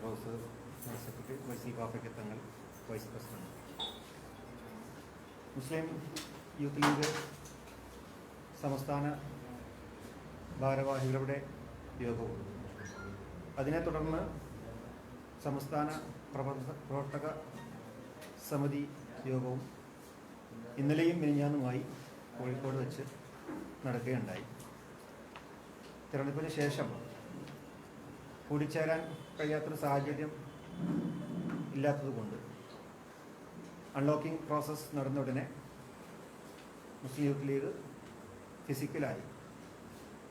House secretary വൈസിൽ ബാഫയ്ക്ക് തങ്ങൾ, vice president. മുസ്ലിം youth league സംസ്ഥാന ഭാരവാഹികളുടെ യോഗവും അതിനെ തുടർന്ന് സംസ്ഥാന പ്രവർത്തക സമിതി യോഗവും ഇന്നലെയും മിനിഞ്ഞാന്നുമായി കോഴിക്കോട് വെച്ച് നടക്കുകയുണ്ടായി. തിരഞ്ഞെടുപ്പിന് ശേഷം കൂടിച്ചേരാൻ കഴിയാത്തൊരു സാഹചര്യം ഇല്ലാത്തതുകൊണ്ട് അൺലോക്കിംഗ് പ്രോസസ്സ് നടന്ന ഉടനെ മുസ്ലിം യൂത്ത് ലീഗ് ഫിസിക്കലായി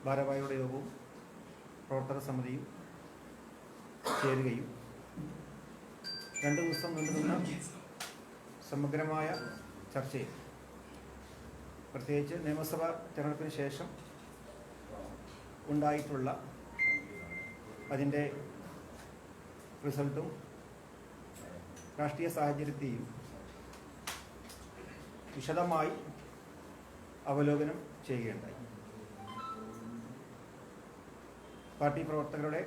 ഭാരവാഹികളുടെ യോഗവും പ്രവർത്തക സമിതിയും ചേരുകയും 2 ദിവസം നീണ്ടുനിന്ന സമഗ്രമായ ചർച്ചയിൽ പ്രത്യേകിച്ച് നിയമസഭാ തിരഞ്ഞെടുപ്പിന് ശേഷം ഉണ്ടായിട്ടുള്ള അതിൻ്റെ റിസൾട്ടും രാഷ്ട്രീയ സാഹചര്യത്തെയും വിശദമായി അവലോകനം ചെയ്യുകയുണ്ടായി. പാർട്ടി പ്രവർത്തകരുടെ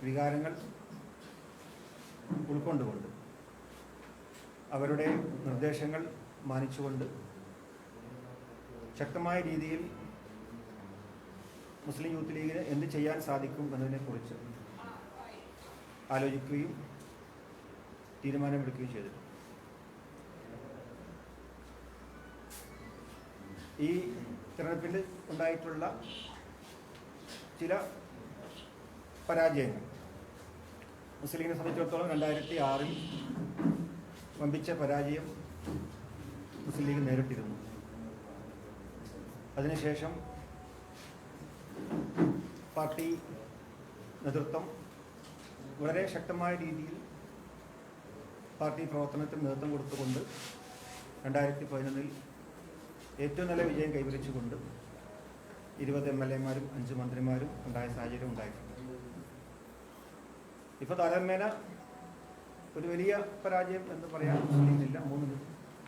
വികാരങ്ങൾ ഉൾക്കൊണ്ടുകൊണ്ട് അവരുടെ നിർദ്ദേശങ്ങൾ മാനിച്ചുകൊണ്ട് ശക്തമായ രീതിയിൽ മുസ്ലിം യൂത്ത് ലീഗിന് എന്ത് ചെയ്യാൻ സാധിക്കും എന്നതിനെക്കുറിച്ച് ആലോചിക്കുകയും തീരുമാനമെടുക്കുകയും ചെയ്തിട്ടുണ്ട്. ഈ തിരഞ്ഞെടുപ്പിൽ ഉണ്ടായിട്ടുള്ള ചില പരാജയങ്ങൾ മുസ്ലിം ലീഗിനെ സംബന്ധിച്ചിടത്തോളം 2006 വമ്പിച്ച പരാജയം മുസ്ലിം ലീഗ് നേരിട്ടിരുന്നു. അതിനുശേഷം പാർട്ടി നേതൃത്വം വളരെ ശക്തമായ രീതിയിൽ പാർട്ടി പ്രവർത്തനത്തിന് നേതൃത്വം കൊടുത്തുകൊണ്ട് 2011 ഏറ്റവും നല്ല വിജയം കൈവരിച്ചുകൊണ്ട് 20 MLA-മാരും 5 മന്ത്രിമാരും ഉണ്ടായ സാഹചര്യം ഉണ്ടായിട്ടുണ്ട്. ഇപ്പോൾ താരതമ്യേന ഒരു വലിയ പരാജയം എന്ന് പറയാൻ മുസ്ലിം ലീഗിനില്ല.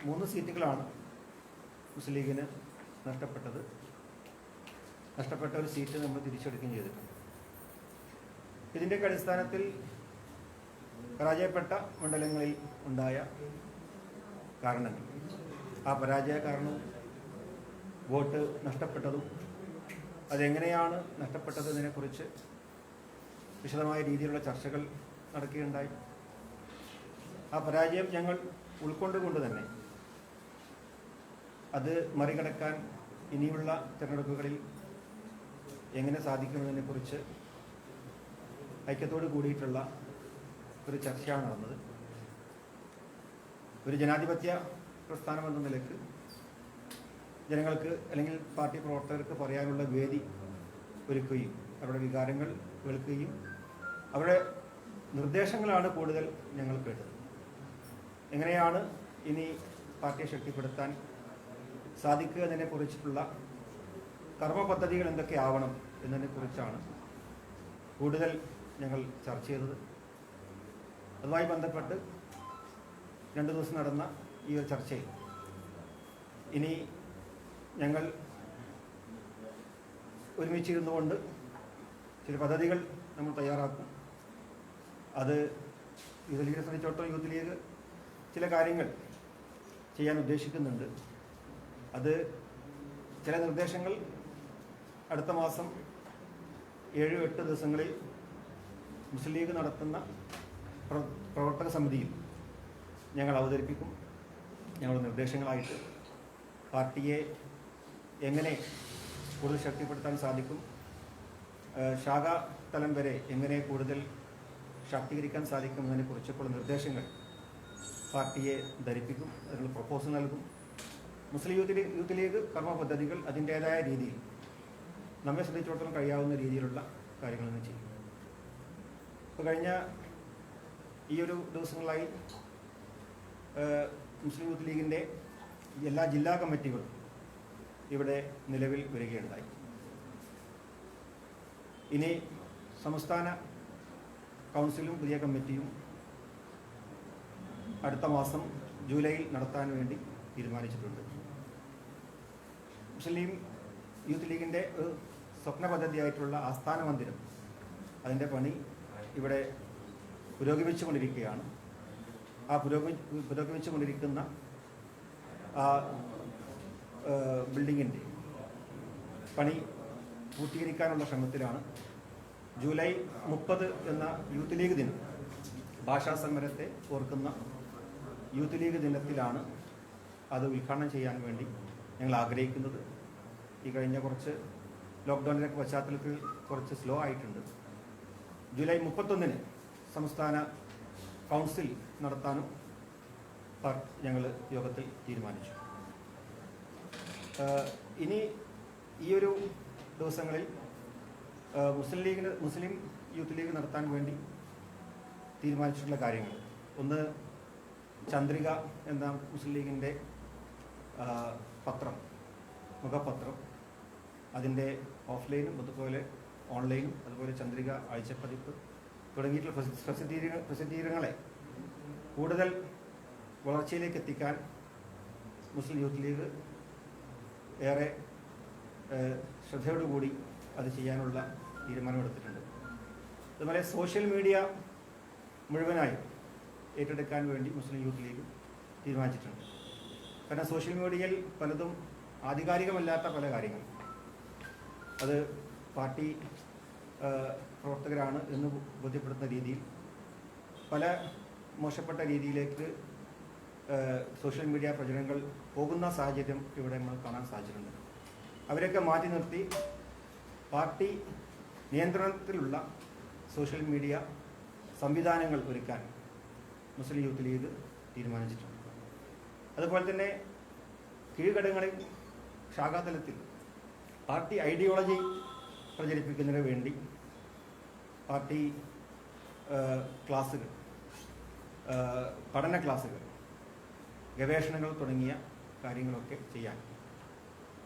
3 സീറ്റുകളാണ് മുസ്ലിം ലീഗിന് നഷ്ടപ്പെട്ടത്. നഷ്ടപ്പെട്ട ഒരു സീറ്റ് നമ്മൾ തിരിച്ചെടുക്കുകയും ചെയ്തിട്ടുണ്ട്. ഇതിൻ്റെയൊക്കെ അടിസ്ഥാനത്തിൽ പരാജയപ്പെട്ട മണ്ഡലങ്ങളിൽ ഉണ്ടായ കാരണങ്ങൾ, ആ പരാജയ കാരണവും വോട്ട് നഷ്ടപ്പെട്ടതും അതെങ്ങനെയാണ് നഷ്ടപ്പെട്ടതിനെക്കുറിച്ച് വിശദമായ രീതിയിലുള്ള ചർച്ചകൾ നടക്കുകയുണ്ടായി. ആ പരാജയം ഞങ്ങൾ ഉൾക്കൊണ്ടുകൊണ്ട് തന്നെ അത് മറികടക്കാൻ ഇനിയുള്ള തിരഞ്ഞെടുപ്പുകളിൽ എങ്ങനെ സാധിക്കുമെന്നതിനെക്കുറിച്ച് ഐക്യത്തോട് കൂടിയിട്ടുള്ള ഒരു ചർച്ചയാണ് നടന്നത്. ഒരു ജനാധിപത്യ പ്രസ്ഥാനമെന്ന നിലയ്ക്ക് ജനങ്ങൾക്ക് അല്ലെങ്കിൽ പാർട്ടി പ്രവർത്തകർക്ക് പറയാനുള്ള വേദി ഒരുക്കുകയും അവരുടെ വികാരങ്ങൾ കേൾക്കുകയും അവരുടെ നിർദ്ദേശങ്ങളാണ് കൂടുതൽ ഞങ്ങൾ കേട്ടത്. എങ്ങനെയാണ് ഇനി പാർട്ടിയെ ശക്തിപ്പെടുത്താൻ സാധിക്കുക എന്നതിനെക്കുറിച്ചിട്ടുള്ള കർമ്മ പദ്ധതികൾ എന്തൊക്കെ ആവണം എന്നതിനെക്കുറിച്ചാണ് കൂടുതൽ ഞങ്ങൾ ചർച്ച ചെയ്തത്. അതുമായി ബന്ധപ്പെട്ട് 2 ദിവസം നടന്ന ഈ ഒരു ചർച്ചയിൽ ഇനി ഞങ്ങൾ ഒരുമിച്ചിരുന്നുകൊണ്ട് ചില പദ്ധതികൾ നമ്മൾ തയ്യാറാക്കും. അത് യൂത്ത് ലീഗിനെ സംബന്ധിച്ചിടത്തോളം യൂത്ത് ലീഗ് ചില കാര്യങ്ങൾ ചെയ്യാൻ ഉദ്ദേശിക്കുന്നുണ്ട്. അത് ചില നിർദ്ദേശങ്ങൾ അടുത്ത മാസം 7-8 ദിവസങ്ങളിൽ മുസ്ലിം ലീഗ് നടത്തുന്ന പ്രവർത്തക സമിതിയിൽ ഞങ്ങൾ അവതരിപ്പിക്കും. ഞങ്ങളുടെ നിർദ്ദേശങ്ങളായിട്ട് പാർട്ടിയെ എങ്ങനെ കൂടുതൽ ശക്തിപ്പെടുത്താൻ സാധിക്കും, ശാഖാ തലം വരെ എങ്ങനെ കൂടുതൽ ശാക്തീകരിക്കാൻ സാധിക്കും എന്നതിനെക്കുറിച്ചൊക്കെയുള്ള നിർദ്ദേശങ്ങൾ പാർട്ടിയെ ധരിപ്പിക്കും. അതിനുള്ള പ്രപ്പോസൽ നൽകും. മുസ്ലിം യൂത്ത് ലീഗ് കർമ്മ പദ്ധതികൾ അതിൻ്റേതായ രീതിയിൽ നമ്മെ സംബന്ധിച്ചിടത്തോളം കഴിയാവുന്ന രീതിയിലുള്ള കാര്യങ്ങളൊന്നും ചെയ്യും. ഇപ്പോൾ കഴിഞ്ഞ ഈ ഒരു ദിവസങ്ങളായി മുസ്ലിം യൂത്ത് ലീഗിൻ്റെ എല്ലാ ജില്ലാ കമ്മിറ്റികളും ഇവിടെ നിലവിൽ വരികയുണ്ടായി. ഇനി സംസ്ഥാന കൗൺസിലും പുതിയ കമ്മിറ്റിയും അടുത്ത മാസം ജൂലൈയിൽ നടത്താൻ വേണ്ടി തീരുമാനിച്ചിട്ടുണ്ട്. മുസ്ലിം യൂത്ത് ലീഗിൻ്റെ ഒരു സ്വപ്ന പദ്ധതിയായിട്ടുള്ള ആസ്ഥാന മന്ദിരം, അതിൻ്റെ പണി ഇവിടെ പുരോഗമിച്ചുകൊണ്ടിരിക്കുകയാണ്. ആ പുരോഗമിച്ചുകൊണ്ടിരിക്കുന്ന ആ ബിൽഡിങ്ങിൻ്റെ പണി പൂർത്തീകരിക്കാനുള്ള ശ്രമത്തിലാണ്. ജൂലൈ 30 എന്ന യൂത്ത് ലീഗ് ദിനം, ഭാഷാ സമരത്തെ ഓർക്കുന്ന യൂത്ത് ലീഗ് ദിനത്തിലാണ് അത് ഉദ്ഘാടനം ചെയ്യാൻ വേണ്ടി ഞങ്ങൾ ആഗ്രഹിക്കുന്നത്. ഈ കഴിഞ്ഞ കുറച്ച് ലോക്ക്ഡൗണിൻ്റെ പശ്ചാത്തലത്തിൽ കുറച്ച് സ്ലോ ആയിട്ടുണ്ട്. ജൂലൈ 31 സംസ്ഥാന കൗൺസിൽ നടത്താനും ഞങ്ങൾ യോഗത്തിൽ തീരുമാനിച്ചു. ഇനി ഈ ഒരു ദിവസങ്ങളിൽ മുസ്ലിം യൂത്ത് ലീഗ് നടത്താൻ വേണ്ടി തീരുമാനിച്ചിട്ടുള്ള കാര്യങ്ങൾ, ഒന്ന് ചന്ദ്രിക എന്ന മുസ്ലിം ലീഗിൻ്റെ പത്രം, മുഖപത്രം, അതിൻ്റെ ഓഫ്ലൈനും അതുപോലെ ഓൺലൈനും അതുപോലെ ചന്ദ്രിക ആഴ്ചപ്പതിപ്പ് തുടങ്ങിയിട്ടുള്ള പ്രസിദ്ധീകരണങ്ങളെ കൂടുതൽ വളർച്ചയിലേക്ക് എത്തിക്കാൻ മുസ്ലിം യൂത്ത് ലീഗ് ഏറെ ശ്രദ്ധയോടുകൂടി അത് ചെയ്യാനുള്ള തീരുമാനമെടുത്തിട്ടുണ്ട്. അതുപോലെ സോഷ്യൽ മീഡിയ മുഴുവനായി ഏറ്റെടുക്കാൻ വേണ്ടി മുസ്ലിം യൂത്ത് ലീഗ് തീരുമാനിച്ചിട്ടുണ്ട്. കാരണം സോഷ്യൽ മീഡിയയിൽ പലതും ആധികാരികമല്ലാത്ത പല കാര്യങ്ങൾ, അത് പാർട്ടി പ്രവർത്തകരാണ് എന്ന് ബോധ്യപ്പെടുത്തുന്ന രീതിയിൽ പല മോശപ്പെട്ട രീതിയിലേക്ക് സോഷ്യൽ മീഡിയ പ്രചരണങ്ങൾ പോകുന്ന സാഹചര്യം ഇവിടെ നമ്മൾ കാണാൻ സാധിച്ചിട്ടുണ്ട്. അവരെയൊക്കെ മാറ്റി നിർത്തി പാർട്ടി നിയന്ത്രണത്തിലുള്ള സോഷ്യൽ മീഡിയ സംവിധാനങ്ങൾ ഒരുക്കാൻ മുസ്ലിം യൂത്ത് ലീഗ് തീരുമാനിച്ചിട്ടുണ്ട്. അതുപോലെ തന്നെ കീഴ്ഘടകങ്ങളിൽ ശാഖാതലത്തിൽ പാർട്ടി ഐഡിയോളജി പ്രചരിപ്പിക്കുന്നതിന് വേണ്ടി പാർട്ടി ക്ലാസുകൾ, പഠന ക്ലാസുകൾ, ഗവേഷണങ്ങൾ തുടങ്ങിയ കാര്യങ്ങളൊക്കെ ചെയ്യാൻ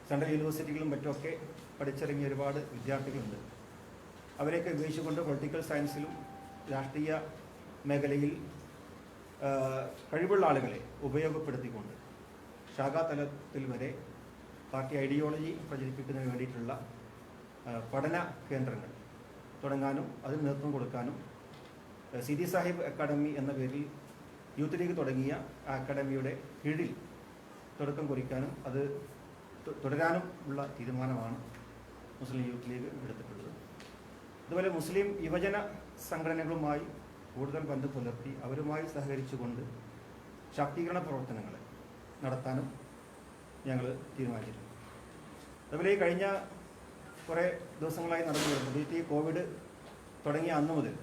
സെൻട്രൽ യൂണിവേഴ്സിറ്റികളും മറ്റുമൊക്കെ പഠിച്ചിറങ്ങിയ ഒരുപാട് വിദ്യാർത്ഥികളുണ്ട്. അവരെയൊക്കെ ഉപയോഗിച്ചുകൊണ്ട് പൊളിറ്റിക്കൽ സയൻസിലും രാഷ്ട്രീയ മേഖലയിൽ കഴിവുള്ള ആളുകളെ ഉപയോഗപ്പെടുത്തിക്കൊണ്ട് ശാഖാതലത്തിൽ വരെ പാർട്ടി ഐഡിയോളജി പ്രചരിപ്പിക്കുന്നതിന് വേണ്ടിയിട്ടുള്ള പഠന കേന്ദ്രങ്ങൾ തുടങ്ങാനും അതിന് നേതൃത്വം കൊടുക്കാനും സിദി സാഹിബ് അക്കാഡമി എന്ന പേരിൽ യൂത്ത് ലീഗ് തുടങ്ങിയ ആ അക്കാഡമിയുടെ കീഴിൽ തുടക്കം കുറിക്കാനും അത് തുടരാനും ഉള്ള തീരുമാനമാണ് മുസ്ലിം യൂത്ത് ലീഗ് എടുത്തിട്ടുള്ളത്. അതുപോലെ മുസ്ലിം യുവജന സംഘടനകളുമായി കൂടുതൽ ബന്ധം പുലർത്തി അവരുമായി സഹകരിച്ചുകൊണ്ട് ശാക്തീകരണ പ്രവർത്തനങ്ങൾ നടത്താനും ഞങ്ങൾ തീരുമാനിച്ചിട്ടുണ്ട്. അതുപോലെ ഈ കഴിഞ്ഞ കുറേ ദിവസങ്ങളായി നടന്നു വരുന്നത്, ഈ കോവിഡ് തുടങ്ങിയ അന്നു മുതൽ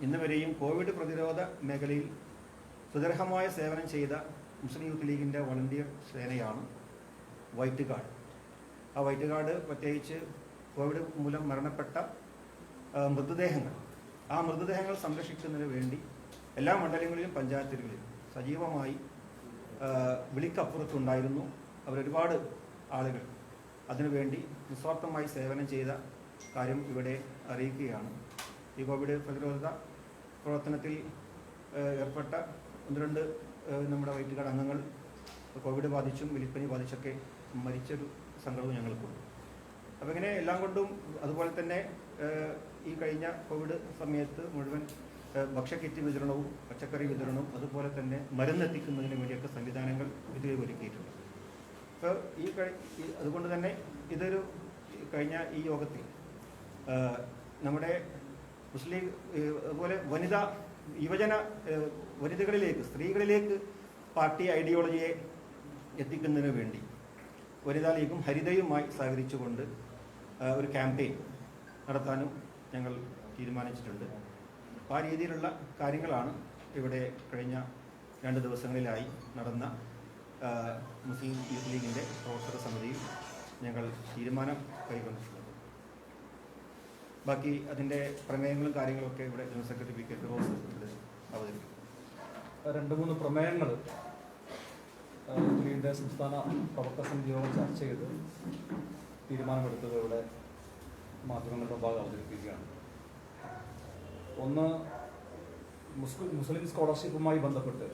ഇന്ന് വരെയും കോവിഡ് പ്രതിരോധ മേഖലയിൽ സുദീർഘമായ സേവനം ചെയ്ത മുസ്ലിം യൂത്ത് ലീഗിൻ്റെ വളണ്ടിയർ സേനയാണ് വൈറ്റ് ഗാർഡ്. ആ വൈറ്റ് ഗാർഡ് പ്രത്യേകിച്ച് കോവിഡ് മൂലം മരണപ്പെട്ട മൃതദേഹങ്ങൾ, ആ മൃതദേഹങ്ങൾ സംരക്ഷിക്കുന്നതിന് വേണ്ടി എല്ലാ മണ്ഡലങ്ങളിലും പഞ്ചായത്തുകളിലും സജീവമായി വിളിക്കപ്പുറത്തുണ്ടായിരുന്നു. അവരൊരുപാട് ആളുകൾ അതിനുവേണ്ടി നിസ്വാർത്ഥമായി സേവനം ചെയ്ത കാര്യം ഇവിടെ അറിയിക്കുകയാണ്. ഈ കോവിഡ് പ്രതിരോധ പ്രവർത്തനത്തിൽ ഏർപ്പെട്ട 1-2 നമ്മുടെ വൈറ്റ് ഗാർഡ് അംഗങ്ങൾ കോവിഡ് ബാധിച്ചും എലിപ്പനി ബാധിച്ചൊക്കെ മരിച്ചൊരു സങ്കടവും ഞങ്ങൾക്കുണ്ട്. അപ്പോൾ ഇങ്ങനെ എല്ലാം കൊണ്ടും, അതുപോലെ തന്നെ ഈ കഴിഞ്ഞ കോവിഡ് സമയത്ത് മുഴുവൻ ഭക്ഷ്യക്കിറ്റ് വിതരണവും പച്ചക്കറി വിതരണവും അതുപോലെ തന്നെ മരുന്നെത്തിക്കുന്നതിന് വേണ്ടിയൊക്കെ സംവിധാനങ്ങൾ ഇതിലേക്ക് ഒരുക്കിയിട്ടുണ്ട്. അപ്പോൾ അതുകൊണ്ട് തന്നെ ഇതൊരു കഴിഞ്ഞ ഈ യോഗത്തിൽ നമ്മുടെ മുസ്ലിം അതുപോലെ വനിതകളിലേക്ക്, സ്ത്രീകളിലേക്ക് പാർട്ടി ഐഡിയോളജിയെ എത്തിക്കുന്നതിന് വേണ്ടി വനിതാ ലീഗും ഹരിതയുമായി സഹകരിച്ചുകൊണ്ട് ഒരു ക്യാമ്പയിൻ നടത്താനും ഞങ്ങൾ തീരുമാനിച്ചിട്ടുണ്ട്. അപ്പോൾ ആ രീതിയിലുള്ള കാര്യങ്ങളാണ് ഇവിടെ കഴിഞ്ഞ 2 ദിവസങ്ങളിലായി നടന്ന മുസ്ലിം യൂത്ത് ലീഗിൻ്റെ പ്രവർത്തക സമിതിയിൽ ഞങ്ങൾ തീരുമാനം കൈക്കൊണ്ടിട്ടുള്ളത്. ബാക്കി അതിൻ്റെ പ്രമേയങ്ങളും കാര്യങ്ങളൊക്കെ ഇവിടെ general secretary P K Firoz ഇവിടെ അവതരിപ്പിക്കും. 2-3 പ്രമേയങ്ങൾ യൂത്ത് ലീഗിൻ്റെ സംസ്ഥാന പ്രവർത്തക സമിതി യോഗം ചർച്ച ചെയ്ത് തീരുമാനമെടുത്തത് ഇവിടെ മാധ്യമങ്ങളുടെ മുമ്പാകെ അവതരിപ്പിക്കുകയാണ്. ഒന്ന്, മുസ്ലിം സ്കോളർഷിപ്പുമായി ബന്ധപ്പെട്ട്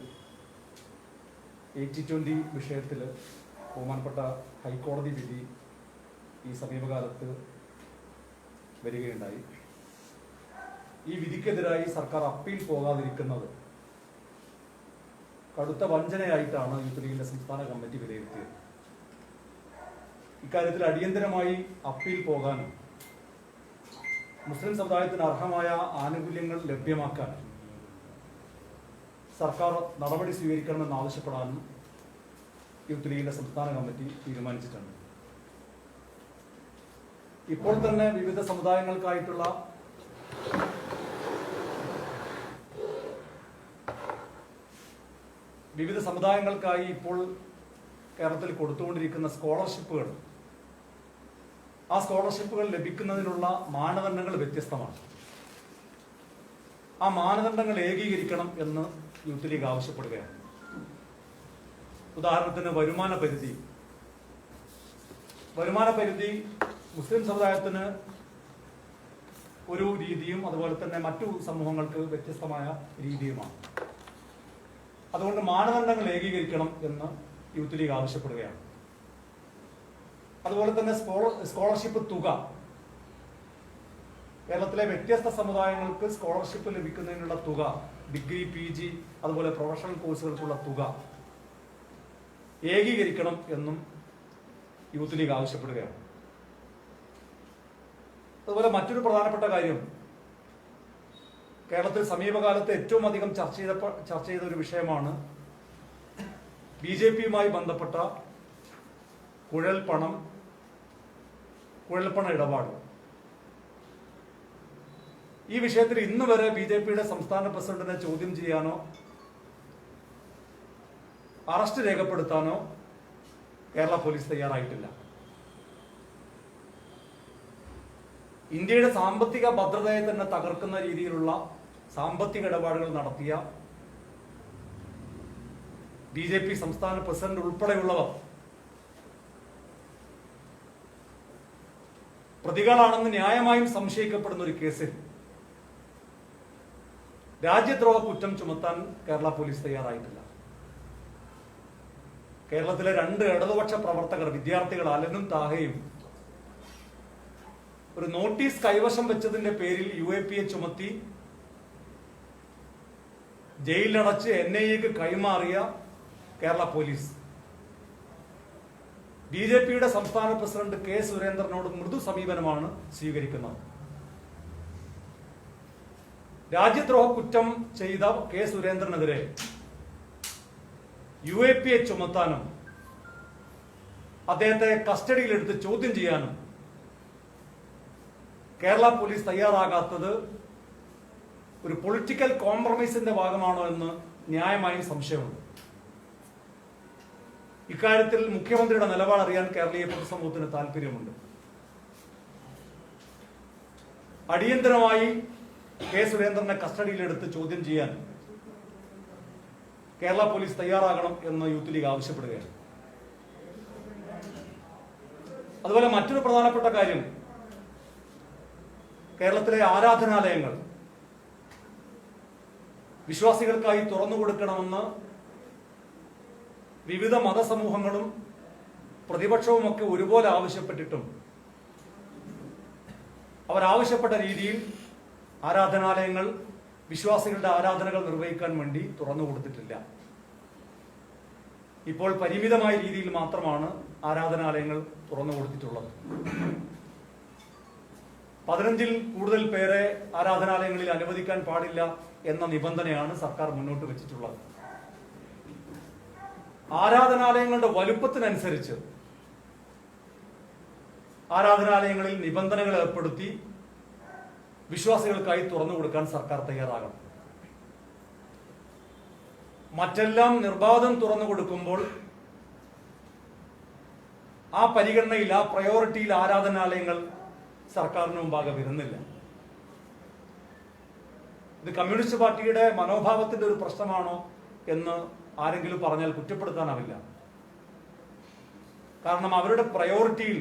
80-20 വിഷയത്തിൽ ബഹുമാനപ്പെട്ട ഹൈക്കോടതി വിധി ഈ സമീപകാലത്ത് വരികയുണ്ടായി. ഈ വിധിക്കെതിരായി സർക്കാർ അപ്പീൽ പോകാതിരിക്കുന്നത് കടുത്ത വഞ്ചനയായിട്ടാണ് യൂത്ത് ലീഗിന്റെ സംസ്ഥാന കമ്മിറ്റി വിലയിരുത്തിയത്. ഇക്കാര്യത്തിൽ അടിയന്തരമായി അപ്പീൽ പോകാനും മുസ്ലിം സമുദായത്തിന് അർഹമായ ആനുകൂല്യങ്ങൾ ലഭ്യമാക്കാൻ സർക്കാർ നടപടി സ്വീകരിക്കണമെന്ന് ആവശ്യപ്പെടാനും യൂത്ത് ലീഗിന്റെ സംസ്ഥാന കമ്മിറ്റി തീരുമാനിച്ചിട്ടുണ്ട്. ഇപ്പോൾ തന്നെ വിവിധ സമുദായങ്ങൾക്കായി ഇപ്പോൾ കേരളത്തിൽ കൊടുത്തുകൊണ്ടിരിക്കുന്ന സ്കോളർഷിപ്പുകൾ, ആ സ്കോളർഷിപ്പുകൾ ലഭിക്കുന്നതിനുള്ള മാനദണ്ഡങ്ങൾ വ്യത്യസ്തമാണ്. ആ മാനദണ്ഡങ്ങൾ ഏകീകരിക്കണം എന്ന് യൂത്ത് ലീഗ് ആവശ്യപ്പെടുകയാണ്. ഉദാഹരണത്തിന് വരുമാന പരിധി മുസ്ലിം സമുദായത്തിന് ഒരു രീതിയും അതുപോലെ തന്നെ മറ്റു സമൂഹങ്ങൾക്ക് വ്യത്യസ്തമായ രീതിയുമാണ്. അതുകൊണ്ട് മാനദണ്ഡങ്ങൾ ഏകീകരിക്കണം എന്ന് യൂത്ത് ലീഗ് ആവശ്യപ്പെടുകയാണ്. അതുപോലെ തന്നെ സ്കോളർഷിപ്പ് തുക, കേരളത്തിലെ വ്യത്യസ്ത സമുദായങ്ങൾക്ക് സ്കോളർഷിപ്പ് ലഭിക്കുന്നതിനുള്ള തുക, ഡിഗ്രി, PG അതുപോലെ പ്രൊഫഷണൽ കോഴ്സുകൾക്കുള്ള തുക ഏകീകരിക്കണം എന്നും യൂത്ത് ലീഗ് ആവശ്യപ്പെടുകയാണ്. അതുപോലെ മറ്റൊരു പ്രധാനപ്പെട്ട കാര്യം, കേരളത്തിൽ സമീപകാലത്ത് ഏറ്റവും അധികം ചർച്ച ചെയ്ത ഒരു വിഷയമാണ് BJP-യുമായി ബന്ധപ്പെട്ട കുഴൽപ്പണ ഇടപാട്. ഈ വിഷയത്തിൽ ഇന്ന് വരെ BJP-യുടെ സംസ്ഥാന പ്രസിഡന്റിനെ ചോദ്യം ചെയ്യാനോ അറസ്റ്റ് രേഖപ്പെടുത്താനോ കേരള പോലീസ് തയ്യാറായിട്ടില്ല. ഇന്ത്യയുടെ സാമ്പത്തിക ഭദ്രതയെ തന്നെ തകർക്കുന്ന രീതിയിലുള്ള സാമ്പത്തിക ഇടപാടുകൾ നടത്തിയ BJP സംസ്ഥാന പ്രസിഡന്റ് ഉൾപ്പെടെയുള്ളവർ പ്രതികളാണെന്ന് ന്യായമായും സംശയിക്കപ്പെടുന്ന ഒരു കേസിൽ രാജ്യദ്രോഹ കുറ്റം ചുമത്താൻ കേരള പോലീസ് തയ്യാറായിട്ടില്ല. കേരളത്തിലെ 2 ഇടതുപക്ഷ പ്രവർത്തകർ, വിദ്യാർത്ഥികൾ അലനും താഹയും ഒരു നോട്ടീസ് കൈവശം വെച്ചതിന്റെ പേരിൽ UAPA ചുമത്തി ജയിലിലടച്ച് NIA-ക്ക് കൈമാറിയ കേരള പോലീസ് BJP-യുടെ സംസ്ഥാന പ്രസിഡന്റ് K. സുരേന്ദ്രനോട് മൃദു സമീപനമാണ് സ്വീകരിക്കുന്നത്. രാജ്യദ്രോഹ കുറ്റം ചെയ്ത K. സുരേന്ദ്രനെതിരെ UAPA ചുമത്താനും അദ്ദേഹത്തെ കസ്റ്റഡിയിലെടുത്ത് ചോദ്യം ചെയ്യാനും കേരള പോലീസ് തയ്യാറാകാത്തത് ഒരു പൊളിറ്റിക്കൽ കോംപ്രമൈസിന്റെ ഭാഗമാണോ എന്ന് ന്യായമായും സംശയമുണ്ട്. ഇക്കാര്യത്തിൽ മുഖ്യമന്ത്രിയുടെ നിലപാട് അറിയാൻ കേരളീയ പൊതുസമൂഹത്തിന് താല്പര്യമുണ്ട്. അടിയന്തരമായി K. സുരേന്ദ്രനെ കസ്റ്റഡിയിലെടുത്ത് ചോദ്യം ചെയ്യാൻ കേരള പോലീസ് തയ്യാറാകണം എന്ന് യൂത്ത് ലീഗ് ആവശ്യപ്പെടുകയാണ്. അതുപോലെ മറ്റൊരു പ്രധാനപ്പെട്ട കാര്യം, കേരളത്തിലെ ആരാധനാലയങ്ങൾ വിശ്വാസികൾക്കായി തുറന്നു കൊടുക്കണമെന്ന് വിവിധ മതസമൂഹങ്ങളും പ്രതിപക്ഷവുമൊക്കെ ഒരുപോലെ ആവശ്യപ്പെട്ടിട്ടും അവരാവശ്യപ്പെട്ട രീതിയിൽ ആരാധനാലയങ്ങൾ വിശ്വാസികളുടെ ആരാധനകൾ നിർവഹിക്കാൻ വേണ്ടി തുറന്നു കൊടുത്തിട്ടില്ല. ഇപ്പോൾ പരിമിതമായ രീതിയിൽ മാത്രമാണ് ആരാധനാലയങ്ങൾ തുറന്നു കൊടുത്തിട്ടുള്ളത്. 15-ൽ കൂടുതൽ പേരെ ആരാധനാലയങ്ങളിൽ അനുവദിക്കാൻ പാടില്ല എന്ന നിബന്ധനയാണ് സർക്കാർ മുന്നോട്ട് വെച്ചിട്ടുള്ളത്. ആരാധനാലയങ്ങളുടെ വലുപ്പത്തിനനുസരിച്ച് ആരാധനാലയങ്ങളിൽ നിബന്ധനകൾ ഏർപ്പെടുത്തി വിശ്വാസികൾക്കായി തുറന്നു കൊടുക്കാൻ സർക്കാർ തയ്യാറാകണം. മറ്റെല്ലാം നിർബാധം തുറന്നു കൊടുക്കുമ്പോൾ ആ പരിഗണനയിൽ, ആ പ്രയോറിറ്റിയിൽ ആരാധനാലയങ്ങൾ സർക്കാരിന് മുമ്പാകെ വരുന്നില്ല. ഇത് കമ്മ്യൂണിസ്റ്റ് പാർട്ടിയുടെ മനോഭാവത്തിന്റെ ഒരു പ്രശ്നമാണോ എന്ന് ആരെങ്കിലും പറഞ്ഞാൽ കുറ്റപ്പെടുത്താനാവില്ല. കാരണം അവരുടെ പ്രയോറിറ്റിയിൽ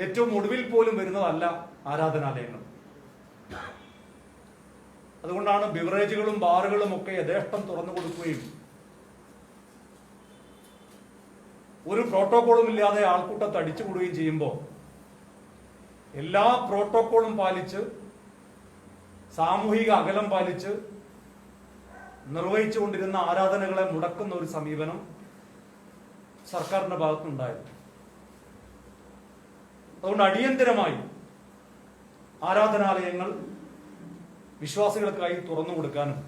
ഏറ്റവും ഒടുവിൽ പോലും വരുന്നതല്ല ആരാധനാലയങ്ങൾ. അതുകൊണ്ടാണ് ബിവറേജുകളും ബാറുകളും ഒക്കെ യഥേഷ്ടം തുറന്നു കൊടുക്കുകയും ഒരു പ്രോട്ടോകോളും ഇല്ലാതെ ആൾക്കൂട്ടത്തെ അടിച്ചുകൂടുകയും ചെയ്യുമ്പോൾ എല്ലാ പ്രോട്ടോകോളും പാലിച്ച് സാമൂഹിക അകലം പാലിച്ച് നിർവഹിച്ചുകൊണ്ടിരുന്ന ആരാധനകളെ മുടക്കുന്ന ഒരു സമീപനം സർക്കാരിന്റെ ഭാഗത്തുനിന്നുണ്ടായിരുന്നു. അതുകൊണ്ട് അടിയന്തരമായി ആരാധനാലയങ്ങൾ വിശ്വാസികൾക്കായി തുറന്നു കൊടുക്കാനും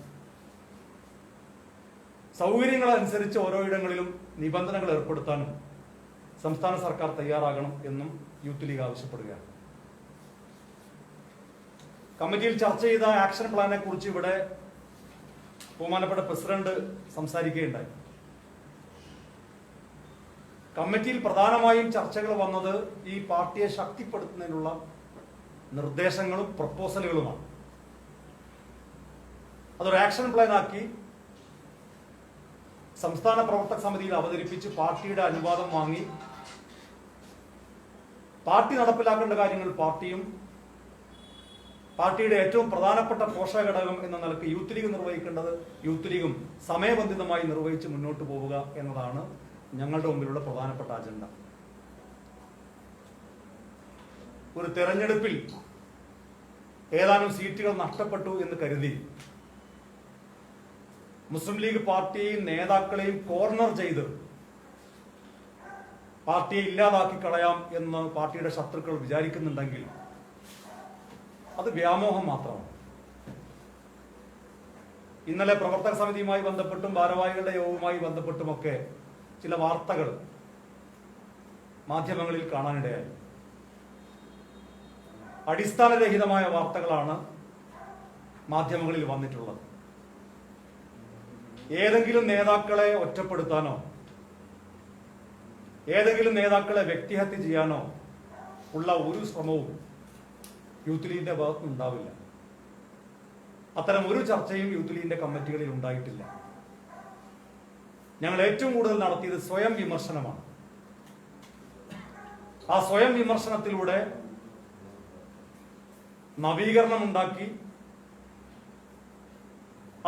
സൗകര്യങ്ങളനുസരിച്ച് ഓരോ ഇടങ്ങളിലും നിബന്ധനകൾ ഏർപ്പെടുത്താനും സംസ്ഥാന സർക്കാർ തയ്യാറാകണം എന്നും യൂത്ത് ലീഗ് ആവശ്യപ്പെടുകയാണ്. കമ്മിറ്റിയിൽ ചർച്ച ചെയ്ത ആക്ഷൻ പ്ലാനെ കുറിച്ച് ഇവിടെ ബഹുമാനപ്പെട്ട പ്രസിഡന്റ് സംസാരിക്കുകയുണ്ടായി. കമ്മിറ്റിയിൽ പ്രധാനമായും ചർച്ചകൾ വന്നത് ഈ പാർട്ടിയെ ശക്തിപ്പെടുത്തുന്നതിനുള്ള നിർദ്ദേശങ്ങളും പ്രപ്പോസലുകളുമാണ്. അതൊരു ആക്ഷൻ പ്ലാൻ ആക്കി സംസ്ഥാന പ്രവർത്തക സമിതിയിൽ അവതരിപ്പിച്ച് പാർട്ടിയുടെ അനുവാദം വാങ്ങി പാർട്ടി നടപ്പിലാക്കേണ്ട കാര്യങ്ങൾ പാർട്ടിയും പാർട്ടിയുടെ ഏറ്റവും പ്രധാനപ്പെട്ട പോഷക ഘടകം എന്ന നിലക്ക് യൂത്ത് ലീഗ് നിർവഹിക്കേണ്ടത് യൂത്ത് ലീഗും സമയബന്ധിതമായി നിർവഹിച്ച് മുന്നോട്ട് പോവുക എന്നതാണ് ഞങ്ങളുടെ മുമ്പിലുള്ള പ്രധാനപ്പെട്ട അജണ്ട. ഒരു തെരഞ്ഞെടുപ്പിൽ ഏതാനും സീറ്റുകൾ നഷ്ടപ്പെട്ടു എന്ന് കരുതി മുസ്ലിം ലീഗ് പാർട്ടിയെയും നേതാക്കളെയും കോർണർ ചെയ്ത് പാർട്ടിയെ ഇല്ലാതാക്കി കളയാം എന്ന് പാർട്ടിയുടെ ശത്രുക്കൾ വിചാരിക്കുന്നുണ്ടെങ്കിൽ അത് വ്യാമോഹം മാത്രമാണ്. ഇന്നലെ പ്രവർത്തക സമിതിയുമായി ബന്ധപ്പെട്ടും ഭാരവാഹികളുടെ യോഗവുമായി ബന്ധപ്പെട്ടുമൊക്കെ ചില വാർത്തകൾ മാധ്യമങ്ങളിൽ കാണാനിടയായി. അടിസ്ഥാനരഹിതമായ വാർത്തകളാണ് മാധ്യമങ്ങളിൽ വന്നിട്ടുള്ളത്. ഏതെങ്കിലും നേതാക്കളെ ഒറ്റപ്പെടുത്താനോ ഏതെങ്കിലും നേതാക്കളെ വ്യക്തിഹത്യ ചെയ്യാനോ ഉള്ള ഒരു ശ്രമവും യൂത്ത് ലീഗിന്റെ ഭാഗത്തുനിന്ന് ഉണ്ടാവില്ല. അത്തരം ഒരു ചർച്ചയും യൂത്ത് ലീഗിന്റെ കമ്മിറ്റികളിൽ ഉണ്ടായിട്ടില്ല. ഞങ്ങൾ ഏറ്റവും കൂടുതൽ നടത്തിയത് സ്വയം വിമർശനമാണ്. ആ സ്വയം വിമർശനത്തിലൂടെ നവീകരണം ഉണ്ടാക്കി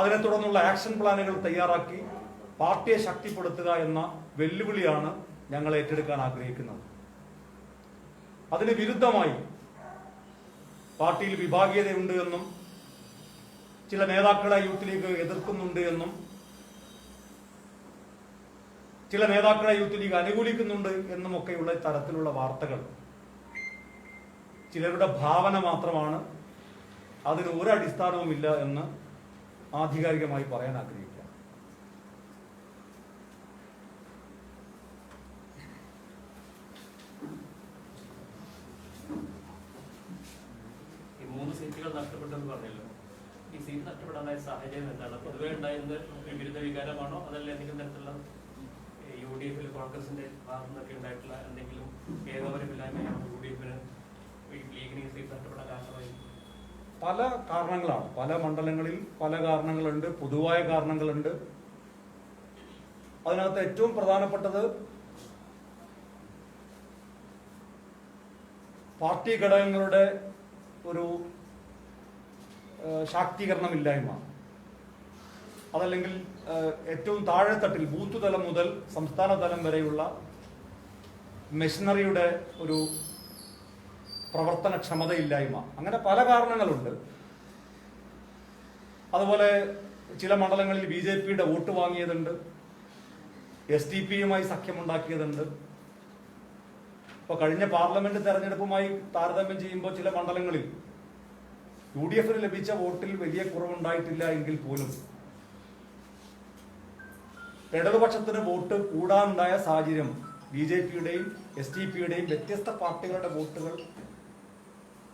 അതിനെ തുടർന്നുള്ള ആക്ഷൻ പ്ലാനുകൾ തയ്യാറാക്കി പാർട്ടിയെ ശക്തിപ്പെടുത്തുക എന്ന വെല്ലുവിളിയാണ് ഞങ്ങൾ ഏറ്റെടുക്കാൻ ആഗ്രഹിക്കുന്നത്. അതിന് വിരുദ്ധമായി പാർട്ടിയിൽ വിഭാഗീയതയുണ്ട് എന്നും ചില നേതാക്കളെ യൂത്ത് ലീഗ് എതിർക്കുന്നുണ്ട് എന്നും ചില നേതാക്കളെ യൂത്ത് ലീഗ് അനുകൂലിക്കുന്നുണ്ട് എന്നുമൊക്കെയുള്ള തരത്തിലുള്ള വാർത്തകൾ ചിലരുടെ ഭാവന മാത്രമാണ്. അതിന് ഒരു അടിസ്ഥാനവുമില്ല എന്ന് ആധികാരികമായി പറയാൻ ആഗ്രഹിക്കുക. ഈ 3 സീറ്റുകൾ നഷ്ടപ്പെട്ടെന്ന് പറഞ്ഞല്ലോ. ഈ സീറ്റ് നഷ്ടപ്പെടാനായ സാഹചര്യം എന്താണ്? പൊതുവെ ഉണ്ടായിരുന്നത് വിരുദ്ധ വികാരമാണോ, അതല്ല എന്തെങ്കിലും തരത്തിലുള്ള UDF കോൺഗ്രസിന്റെ ഭാഗത്തു നിന്നൊക്കെ ഉണ്ടായിട്ടുള്ള എന്തെങ്കിലും ഏകോപനമില്ലായ്മയാണോ UDF ലീഗിന് ഈ സീറ്റ് നഷ്ടപ്പെടാൻ കാരണമായി? പല കാരണങ്ങളാണ്. പല മണ്ഡലങ്ങളിൽ പല കാരണങ്ങളുണ്ട്, പൊതുവായ കാരണങ്ങളുണ്ട്. അതിനകത്ത് ഏറ്റവും പ്രധാനപ്പെട്ടത് പാർട്ടി ഘടകങ്ങളുടെ ഒരു ശാക്തീകരണമില്ലായ്മ, അതല്ലെങ്കിൽ ഏറ്റവും താഴെത്തട്ടിൽ ബൂത്ത് തലം മുതൽ സംസ്ഥാന തലം വരെയുള്ള മെഷീനറിയുടെ ഒരു പ്രവർത്തനക്ഷമതയില്ലായ്മ, അങ്ങനെ പല കാരണങ്ങളുണ്ട്. അതുപോലെ ചില മണ്ഡലങ്ങളിൽ BJPയുടെ വോട്ട് വാങ്ങിയതുണ്ട്, SDP-യുമായി സഖ്യമുണ്ടാക്കിയതുണ്ട്. ഇപ്പൊ കഴിഞ്ഞ പാർലമെന്റ് തെരഞ്ഞെടുപ്പുമായി താരതമ്യം ചെയ്യുമ്പോൾ ചില മണ്ഡലങ്ങളിൽ UDF-ന് ലഭിച്ച വോട്ടിൽ വലിയ കുറവുണ്ടായിട്ടില്ല എങ്കിൽ പോലും ഇടതുപക്ഷത്തിന് വോട്ട് കൂടാനുണ്ടായ സാഹചര്യം BJP-യുടെയും SDP-യുടെയും വ്യത്യസ്ത പാർട്ടികളുടെ വോട്ടുകൾ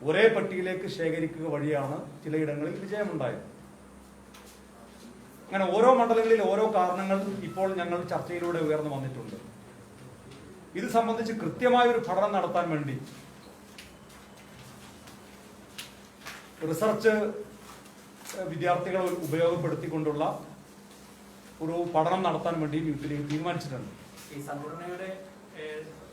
ഒരേ പട്ടികയിലേക്ക് ശേഖരിക്കുക വഴിയാണ് ചിലയിടങ്ങളിൽ വിജയമുണ്ടായത്. അങ്ങനെ ഓരോ മണ്ഡലങ്ങളിൽ ഓരോ കാരണങ്ങൾ ഇപ്പോൾ ഞങ്ങൾ ചർച്ചയിലൂടെ ഉയർന്നു വന്നിട്ടുണ്ട്. ഇത് സംബന്ധിച്ച് കൃത്യമായൊരു പഠനം നടത്താൻ വേണ്ടി റിസർച്ച് വിദ്യാർത്ഥികളെ ഉപയോഗപ്പെടുത്തിക്കൊണ്ടുള്ള ഒരു പഠനം നടത്താൻ വേണ്ടി യൂത്ത് ലീഗ് തീരുമാനിച്ചിട്ടുണ്ട്. ഈ സംഘടനയുടെ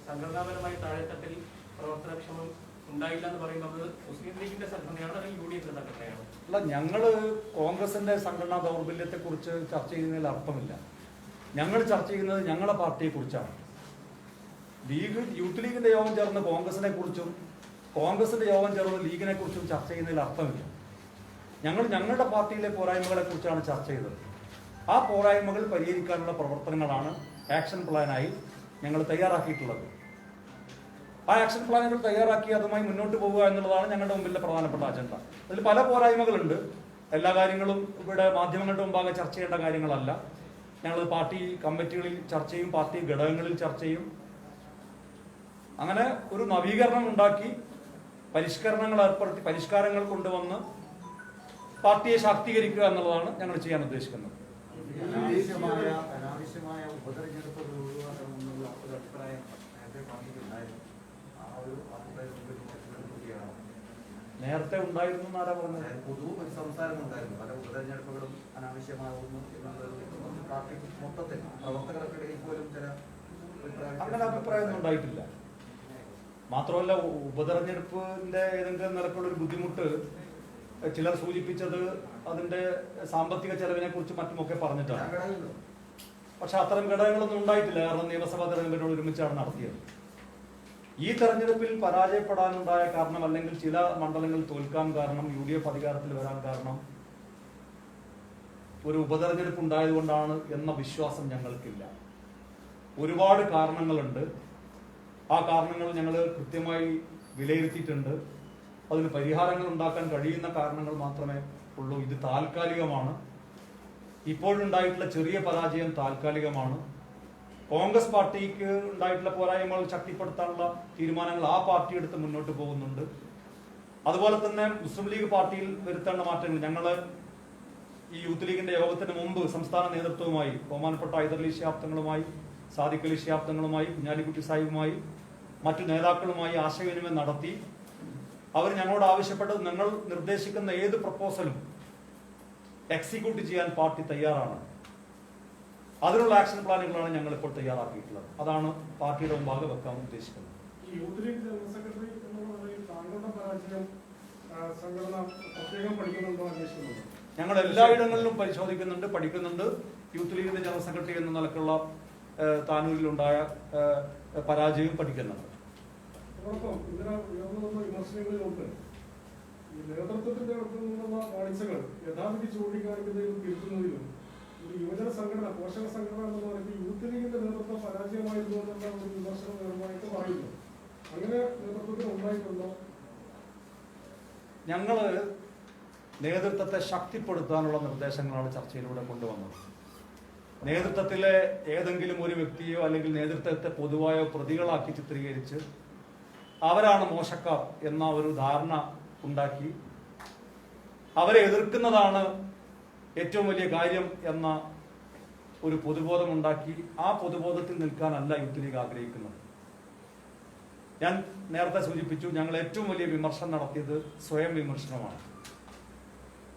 സംഘടനാപരമായി താഴെത്തട്ടിൽ പ്രവർത്തനക്ഷമം ഉണ്ടായില്ല എന്ന് പറയുന്നത് മുസ്ലിം ലീഗിന്റെ സംഘടനയാണോ അല്ലെങ്കിൽ UDF-ന്റെ സംഘടനയാണോ? അല്ല, ഞങ്ങള് കോൺഗ്രസിന്റെ സംഘടനാ ദൗർബല്യത്തെ കുറിച്ച് ചർച്ച ചെയ്യുന്നതിൽ അർത്ഥമില്ല. ഞങ്ങൾ ചർച്ച ചെയ്യുന്നത് ഞങ്ങളുടെ പാർട്ടിയെ കുറിച്ചാണ്. യൂത്ത് ലീഗിന്റെ യോഗം ചേർന്ന് കോൺഗ്രസിനെ കുറിച്ചും കോൺഗ്രസിന്റെ യോഗം ചേർന്ന് ലീഗിനെ കുറിച്ചും ചർച്ച ചെയ്യുന്നതിൽ അർത്ഥമില്ല. ഞങ്ങളുടെ പാർട്ടിയിലെ പോരായ്മകളെ കുറിച്ചാണ് ചർച്ച ചെയ്തത്. ആ പോരായ്മകൾ പരിഹരിക്കാനുള്ള പ്രവർത്തനങ്ങളാണ് ആക്ഷൻ പ്ലാനായി ഞങ്ങൾ തയ്യാറാക്കിയിട്ടുള്ളത്. ആ ആക്ഷൻ പ്ലാനുകൾ തയ്യാറാക്കി അതുമായി മുന്നോട്ട് പോകുക എന്നുള്ളതാണ് ഞങ്ങളുടെ മുമ്പിലെ പ്രധാനപ്പെട്ട അജണ്ട. അതിൽ പല പോരായ്മകളുണ്ട്. എല്ലാ കാര്യങ്ങളും ഇവിടെ മാധ്യമങ്ങളുടെ മുമ്പാകെ ചർച്ച ചെയ്യേണ്ട കാര്യങ്ങളല്ല. ഞങ്ങൾ പാർട്ടി കമ്മിറ്റികളിൽ ചർച്ച ചെയ്യും, പാർട്ടി ഘടകങ്ങളിൽ ചർച്ച ചെയ്യും. അങ്ങനെ ഒരു നവീകരണം ഉണ്ടാക്കി പരിഷ്കരണങ്ങൾ ഏർപ്പെടുത്തി പരിഷ്കാരങ്ങൾ കൊണ്ടുവന്ന് പാർട്ടിയെ ശാക്തീകരിക്കുക എന്നുള്ളതാണ് ഞങ്ങൾ ചെയ്യാൻ ഉദ്ദേശിക്കുന്നത്. അനാവശ്യമായ ഉപതെരഞ്ഞെടുപ്പ് ഒഴിവാക്കണമെന്നുള്ള ഒരു അഭിപ്രായം നേരത്തെ പാർട്ടിക്കുണ്ടായിരുന്നു. ആ ഒരു നേരത്തെ ഉണ്ടായിരുന്നു എന്നാരാ പറഞ്ഞത്? പൊതു ഒരു സംസാരം ഉണ്ടായിരുന്നു. പല ഉപതെരഞ്ഞെടുപ്പുകളും അനാവശ്യമാകുന്നു എന്നുള്ളത് പാർട്ടി മൊത്തത്തിൽ പ്രവർത്തകർക്കിടയിൽ പോലും ചില അങ്ങനെ അഭിപ്രായമൊന്നും ഉണ്ടായിട്ടില്ല. മാത്രമല്ല, ഉപതെരഞ്ഞെടുപ്പിന്റെ ഏതെങ്കിലും നിരക്കുള്ള ഒരു ബുദ്ധിമുട്ട് ചിലർ സൂചിപ്പിച്ചത് അതിന്റെ സാമ്പത്തിക ചെലവിനെ കുറിച്ച് മറ്റുമൊക്കെ പറഞ്ഞിട്ടാണ്. പക്ഷെ അത്തരം ഘടകങ്ങളൊന്നും ഉണ്ടായിട്ടില്ല. കാരണം നിയമസഭാ തെരഞ്ഞെടുപ്പിനോട് ഒരുമിച്ചാണ് നടത്തിയത്. ഈ തെരഞ്ഞെടുപ്പിൽ പരാജയപ്പെടാനുണ്ടായ കാരണം, അല്ലെങ്കിൽ ചില മണ്ഡലങ്ങളിൽ തോൽക്കാൻ കാരണം, UDF അധികാരത്തിൽ വരാൻ കാരണം ഒരു ഉപതെരഞ്ഞെടുപ്പ് ഉണ്ടായതുകൊണ്ടാണ് എന്ന വിശ്വാസം ഞങ്ങൾക്കില്ല. ഒരുപാട് കാരണങ്ങളുണ്ട്. ആ കാരണങ്ങൾ ഞങ്ങൾ കൃത്യമായി വിലയിരുത്തിയിട്ടുണ്ട്. അതിന് പരിഹാരങ്ങൾ ഉണ്ടാക്കാൻ കഴിയുന്ന കാരണങ്ങൾ മാത്രമേ ഉള്ളൂ. ഇത് താൽക്കാലികമാണ്. ഇപ്പോഴുണ്ടായിട്ടുള്ള ചെറിയ പരാജയം താൽക്കാലികമാണ്. കോൺഗ്രസ് പാർട്ടിക്ക് ഉണ്ടായിട്ടുള്ള പോരായ്മകൾ ശക്തിപ്പെടുത്താനുള്ള തീരുമാനങ്ങൾ ആ പാർട്ടി എടുത്ത് മുന്നോട്ട് പോകുന്നുണ്ട്. അതുപോലെ തന്നെ മുസ്ലിം ലീഗ് പാർട്ടിയിൽ വരുത്തേണ്ട മാറ്റങ്ങൾ ഞങ്ങൾ ഈ യൂത്ത് ലീഗിന്റെ യോഗത്തിന് മുമ്പ് സംസ്ഥാന നേതൃത്വവുമായി, ബഹുമാനപ്പെട്ട ഹൈദരലി ശിഹാബ് തങ്ങളുമായി, സാദിഖ് അലി ശിഹാബ് തങ്ങളുമായി, കുഞ്ഞാലിക്കുട്ടി സാഹിബുമായി, മറ്റു നേതാക്കളുമായി ആശയവിനിമയം നടത്തി. അവർ ഞങ്ങളോട് ആവശ്യപ്പെട്ടത് ഞങ്ങൾ നിർദ്ദേശിക്കുന്ന ഏത് പ്രപ്പോസലും എക്സിക്യൂട്ട് ചെയ്യാൻ പാർട്ടി തയ്യാറാണ്. അതിനുള്ള ആക്ഷൻ പ്ലാനുകളാണ് ഞങ്ങൾ ഇപ്പോൾ തയ്യാറാക്കിയിട്ടുള്ളത്. അതാണ് പാർട്ടിയുടെ മുമ്പാകെ വെക്കാൻ ഉദ്ദേശിക്കുന്നത്. യൂത്ത് ലീഗ് ജനറൽ സെക്രട്ടറി എന്നുള്ള നിലയിൽ താങ്കളുടെ പരാജയം സംഘടന പ്രത്യേകം പഠിക്കുന്നുണ്ടോ അന്വേഷിക്കുന്നുണ്ടോ? ഞങ്ങൾ എല്ലായിടങ്ങളിലും പരിശോധിക്കുന്നുണ്ട്, പഠിക്കുന്നുണ്ട്. യൂത്ത് ലീഗിന്റെ ജനറൽ സെക്രട്ടറി എന്ന നിലക്കുള്ള താനൂരിലുണ്ടായ പരാജയം പഠിക്കുന്നുണ്ട്. അതോടൊപ്പം ഇതിനെ ഉയർന്നു വന്ന വിമർശനങ്ങളിലുണ്ട് ഈ നേതൃത്വത്തിന്റെ അടുത്ത് നിന്നുള്ള വാണിജ്യങ്ങൾ യഥാവിധി ചൂണ്ടിക്കാണിക്കുന്നതിലും തിരുത്തുന്നതിലും ഒരു യുവജന സംഘടന, പോഷക സംഘടന എന്ന് പറയുന്നത് യൂത്ത് ലീഗിന്റെ നേതൃത്വം പരാജയമായിരുന്നു എന്നുള്ള ഒരു വിമർശനം നേർമായിട്ട് പറയുന്നു. അങ്ങനെ നേതൃത്വത്തിൽ ഉണ്ടായിട്ടുണ്ടോ? ഞങ്ങള് നേതൃത്വത്തെ ശക്തിപ്പെടുത്താനുള്ള നിർദ്ദേശങ്ങളാണ് ചർച്ചയിലൂടെ കൊണ്ടുവന്നത്. നേതൃത്വത്തിലെ ഏതെങ്കിലും ഒരു വ്യക്തിയോ അല്ലെങ്കിൽ നേതൃത്വത്തെ പൊതുവായോ പ്രതികളാക്കി ചിത്രീകരിച്ച് അവരാണ് മോശക്കാർ എന്ന ഒരു ധാരണ ഉണ്ടാക്കി അവരെ എതിർക്കുന്നതാണ് ഏറ്റവും വലിയ കാര്യം എന്ന ഒരു പൊതുബോധം ഉണ്ടാക്കി ആ പൊതുബോധത്തിൽ നിൽക്കാനല്ല യൂത്ത് ലീഗ് ആഗ്രഹിക്കുന്നത്. ഞാൻ നേരത്തെ സൂചിപ്പിച്ചു, ഞങ്ങൾ ഏറ്റവും വലിയ വിമർശനം നടത്തിയത് സ്വയം വിമർശനമാണ്.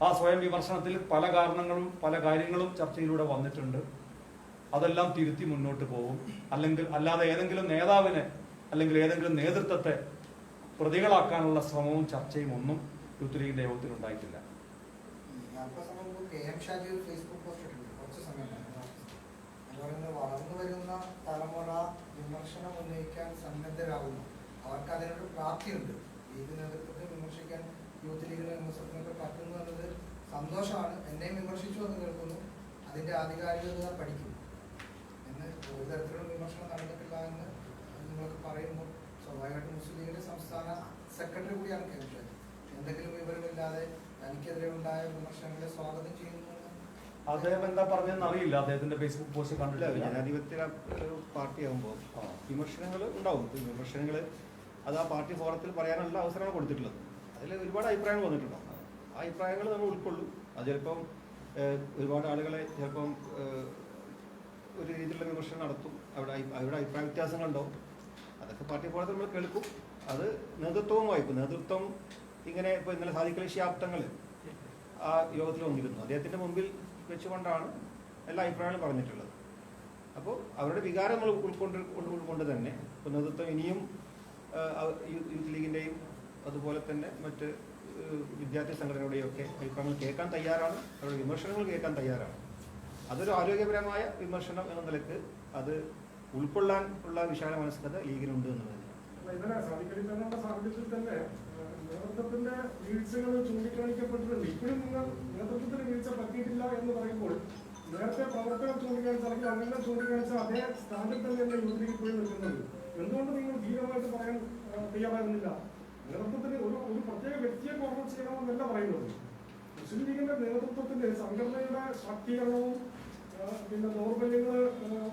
ആ സ്വയം വിമർശനത്തിൽ പല കാരണങ്ങളും പല കാര്യങ്ങളും ചർച്ചയിലൂടെ വന്നിട്ടുണ്ട്. അതെല്ലാം തിരുത്തി മുന്നോട്ട് പോകും. അല്ലാതെ ഏതെങ്കിലും നേതാവിനെ അല്ലെങ്കിൽ ഏതെങ്കിലും നേതൃത്വത്തെ പ്രതികളാക്കാനുള്ള ശ്രമവും ചർച്ചയും ഒന്നും യൂത്ത് ലീഗിന്റെ യോഗത്തിൽ ഉണ്ടായിട്ടില്ല. ഫേസ്ബുക്ക് പോസ്റ്റ് ഇട്ടിട്ടുണ്ട് കുറച്ച് സമയം വളർന്നു വരുന്ന തലമുറ വിമർശനം ഉന്നയിക്കാൻ സന്നദ്ധരാകുന്നു. അവർക്ക് അതിനൊരു പ്രാപ്തിയുണ്ട്. ലീഗ് നേതൃത്വത്തെ വിമർശിക്കാൻ യൂത്ത് ലീഗിന്റെ വിമർശനങ്ങൾക്ക് പറ്റുന്നു എന്നത് സന്തോഷമാണ്. എന്നെയും വിമർശിച്ചു എന്ന് കേൾക്കുന്നു. അതിന്റെ ആധികാരികത പഠിക്കും എന്ന് ഒരു തരത്തിലുള്ള വിമർശനം നടന്നിട്ടില്ല എന്ന് നിങ്ങൾക്ക് പറയുമ്പോൾ സ്വാഭാവികമായിട്ടും മുസ്ലിം ലീഗിന്റെ സംസ്ഥാന സെക്രട്ടറി കൂടിയാണ് കേൾക്കുന്നത്. എന്തെങ്കിലും വിവരമില്ലാതെ തനിക്കെതിരെ ഉണ്ടായ വിമർശനങ്ങളെ സ്വാഗതം ചെയ്യുന്നു. അദ്ദേഹം എന്താ പറഞ്ഞതെന്ന് അറിയില്ല. അദ്ദേഹത്തിന്റെ ഫേസ്ബുക്ക് പോസ്റ്റ് കണ്ടില്ല. ജനാധിപത്യ പാർട്ടി ആകുമ്പോൾ വിമർശനങ്ങൾ ഉണ്ടാവും. വിമർശനങ്ങൾ അത് ആ പാർട്ടി ഫോറത്തിൽ പറയാനുള്ള അവസരമാണ് കൊടുത്തിട്ടുള്ളത്. അതിൽ ഒരുപാട് അഭിപ്രായങ്ങൾ വന്നിട്ടുണ്ടാവും. ആ അഭിപ്രായങ്ങൾ നമ്മൾ ഉൾക്കൊള്ളും. അത് ചിലപ്പം ഒരുപാട് ആളുകളെ ചിലപ്പം ഒരു രീതിയിലുള്ള വിമർശനം നടത്തും. അവിടെ അഭിപ്രായ വ്യത്യാസങ്ങളുണ്ടാവും. അതൊക്കെ പാർട്ടി ഫോറത്തിൽ നമ്മൾ കേൾക്കും. അത് നേതൃത്വവും വായിക്കും. നേതൃത്വം ഇങ്ങനെ ഇപ്പോൾ ഇന്നലെ സാദിഖ് അലി ശിഹാബ് തങ്ങൾ ആ യോഗത്തിൽ വന്നിരുന്നു. അദ്ദേഹത്തിൻ്റെ മുമ്പിൽ വെച്ചുകൊണ്ടാണ് എല്ലാ അഭിപ്രായങ്ങളും പറഞ്ഞിട്ടുള്ളത്. അപ്പോൾ അവരുടെ വികാരം നമ്മൾ ഉൾക്കൊണ്ട് തന്നെ ഇപ്പോൾ നേതൃത്വം ഇനിയും യൂത്ത് ലീഗിൻ്റെയും അതുപോലെ തന്നെ മറ്റ് വിദ്യാർത്ഥി സംഘടനകളുടെയും ഒക്കെ അഭിപ്രായങ്ങൾ കേൾക്കാൻ തയ്യാറാണ്. അവരുടെ വിമർശനങ്ങൾ കേൾക്കാൻ തയ്യാറാണ്. അതൊരു ആരോഗ്യപരമായ വിമർശനം എന്ന നിലക്ക് അത് ഉൾക്കൊള്ളാൻ ഉള്ള വിശാല മനസ്കത ലീഗിനുണ്ട് എന്നുള്ളത്. സാധിക്കുന്ന സാഹചര്യത്തിൽ തന്നെ നേതൃത്വത്തിന്റെ വീഴ്ചകൾ ചൂണ്ടിക്കാണിക്കപ്പെട്ടിട്ടുണ്ട്. ഇപ്പോഴും നിങ്ങൾ നേതൃത്വത്തിന് വീഴ്ച പറ്റിയിട്ടില്ല എന്ന് പറയുമ്പോൾ നേരത്തെ പ്രവർത്തകർ ചൂണ്ടിക്കാണിച്ച അല്ലെങ്കിൽ അങ്ങനെ ചൂണ്ടിക്കാണിച്ച അതേ സ്റ്റാൻഡിൽ തന്നെയല്ലേ യൂത്ത് ലീഗ് ഇപ്പോഴും നിൽക്കുന്നത്. എന്തുകൊണ്ട് നിങ്ങൾ ധീരമായിട്ട് പറയാൻ തയ്യാറാകുന്നില്ല? നേതൃത്വത്തിന് ഒരു പ്രത്യേക വ്യക്തിയെ കോർണർ ചെയ്യണമെന്നല്ല പറയുന്നത്. മുസ്ലിം ലീഗിന്റെ നേതൃത്വത്തിന്റെ സംഘടനയുടെ ശാക്തീകരണവും പിന്നെ ദൗർബല്യങ്ങൾ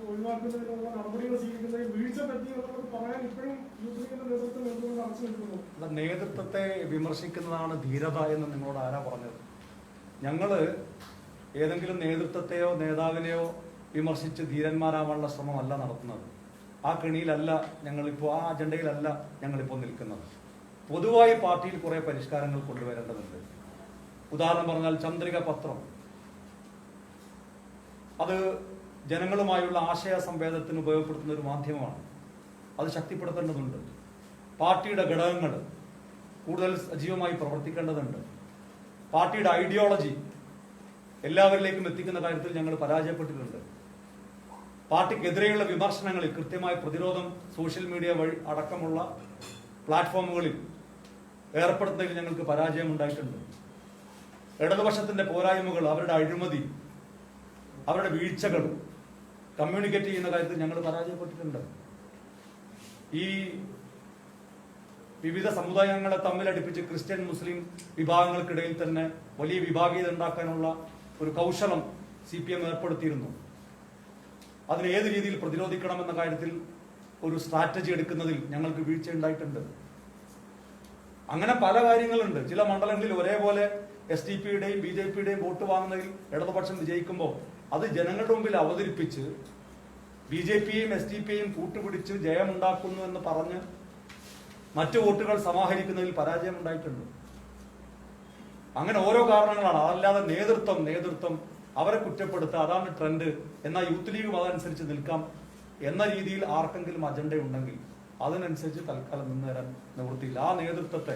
ഒഴിവാക്കുന്നതിനുള്ള നടപടികൾ സ്വീകരിക്കുന്നതിൽ വീഴ്ച പറ്റിയെന്നുള്ളത് പറയാൻ ഇപ്പോഴും യൂത്ത് ലീഗിന്റെ നേതൃത്വം എന്തുകൊണ്ട് അടച്ചു നിൽക്കുന്നു? നേതൃത്വത്തെ വിമർശിക്കുന്നതാണ് ധീരത എന്ന് നിങ്ങളോട് ആരാ പറഞ്ഞത്? ഞങ്ങള് ഏതെങ്കിലും നേതൃത്വത്തെയോ നേതാവിനെയോ വിമർശിച്ച് ധീരന്മാരാവാനുള്ള ശ്രമമല്ല നടത്തുന്നത്. ആ കെണിയിലല്ല ഞങ്ങളിപ്പോൾ, ആ അജണ്ടയിലല്ല ഞങ്ങളിപ്പോൾ നിൽക്കുന്നത്. പൊതുവായി പാർട്ടിയിൽ കുറെ പരിഷ്കാരങ്ങൾ കൊണ്ടുവരേണ്ടതുണ്ട്. ഉദാഹരണം പറഞ്ഞാൽ ചന്ദ്രിക പത്രം, അത് ജനങ്ങളുമായുള്ള ആശയ സംവേദനത്തിന് ഉപയോഗപ്പെടുത്തുന്ന ഒരു മാധ്യമമാണ്. അത് ശക്തിപ്പെടുത്തേണ്ടതുണ്ട്. പാർട്ടിയുടെ ഘടകങ്ങൾ കൂടുതൽ സജീവമായി പ്രവർത്തിക്കേണ്ടതുണ്ട്. പാർട്ടിയുടെ ഐഡിയോളജി എല്ലാവരിലേക്കും എത്തിക്കുന്ന കാര്യത്തിൽ ഞങ്ങൾ പരാജയപ്പെട്ടിട്ടുണ്ട്. പാർട്ടിക്കെതിരെയുള്ള വിമർശനങ്ങളിൽ കൃത്യമായ പ്രതിരോധം സോഷ്യൽ മീഡിയ വഴി അടക്കമുള്ള പ്ലാറ്റ്ഫോമുകളിൽ ഏർപ്പെടുത്തുന്നതിൽ ഞങ്ങൾക്ക് പരാജയം ഉണ്ടായിട്ടുണ്ട്. ഇടതുപക്ഷത്തിന്റെ പോരായ്മകൾ, അവരുടെ അഴിമതി, അവരുടെ വീഴ്ചകൾ കമ്മ്യൂണിക്കേറ്റ് ചെയ്യുന്ന കാര്യത്തിൽ ഞങ്ങൾ പരാജയപ്പെട്ടിട്ടുണ്ട്. ഈ വിവിധ സമുദായങ്ങളെ തമ്മിലടിപ്പിച്ച് ക്രിസ്ത്യൻ മുസ്ലിം വിഭാഗങ്ങൾക്കിടയിൽ തന്നെ വലിയ വിഭാഗീയത ഉണ്ടാക്കാനുള്ള ഒരു കൗശലം CPM ഏർപ്പെടുത്തിയിരുന്നു. അതിനെ ഏത് രീതിയിൽ പ്രതിരോധിക്കണമെന്ന കാര്യത്തിൽ ഒരു സ്ട്രാറ്റജി എടുക്കുന്നതിൽ ഞങ്ങൾക്ക് വീഴ്ച ഉണ്ടായിട്ടുണ്ട്. അങ്ങനെ പല കാര്യങ്ങളുണ്ട്. ചില മണ്ഡലങ്ങളിൽ ഒരേപോലെ SDPയുടെയും BJPയുടെയും വോട്ട് വാങ്ങുന്നതിൽ ഇടതുപക്ഷം വിജയിക്കുമ്പോൾ അത് ജനങ്ങളുടെ മുമ്പിൽ അവതരിപ്പിച്ച് BJPയെയും SDPയെയും കൂട്ടുപിടിച്ച് ജയമുണ്ടാക്കുന്നു എന്ന് പറഞ്ഞ് മറ്റു വോട്ടുകൾ സമാഹരിക്കുന്നതിൽ പരാജയം ഉണ്ടായിട്ടുണ്ട്. അങ്ങനെ ഓരോ കാരണങ്ങളാണ്. അതല്ലാതെ നേതൃത്വം അവരെ കുറ്റപ്പെടുത്തുക, അതാണ് ട്രെൻഡ്, എന്നാൽ യൂത്ത് ലീഗും അതനുസരിച്ച് നിൽക്കാം എന്ന രീതിയിൽ ആർക്കെങ്കിലും അജണ്ട ഉണ്ടെങ്കിൽ അതിനനുസരിച്ച് തൽക്കാലം നിന്ന് തരാൻ നിവൃത്തിയില്ല. ആ നേതൃത്വത്തെ,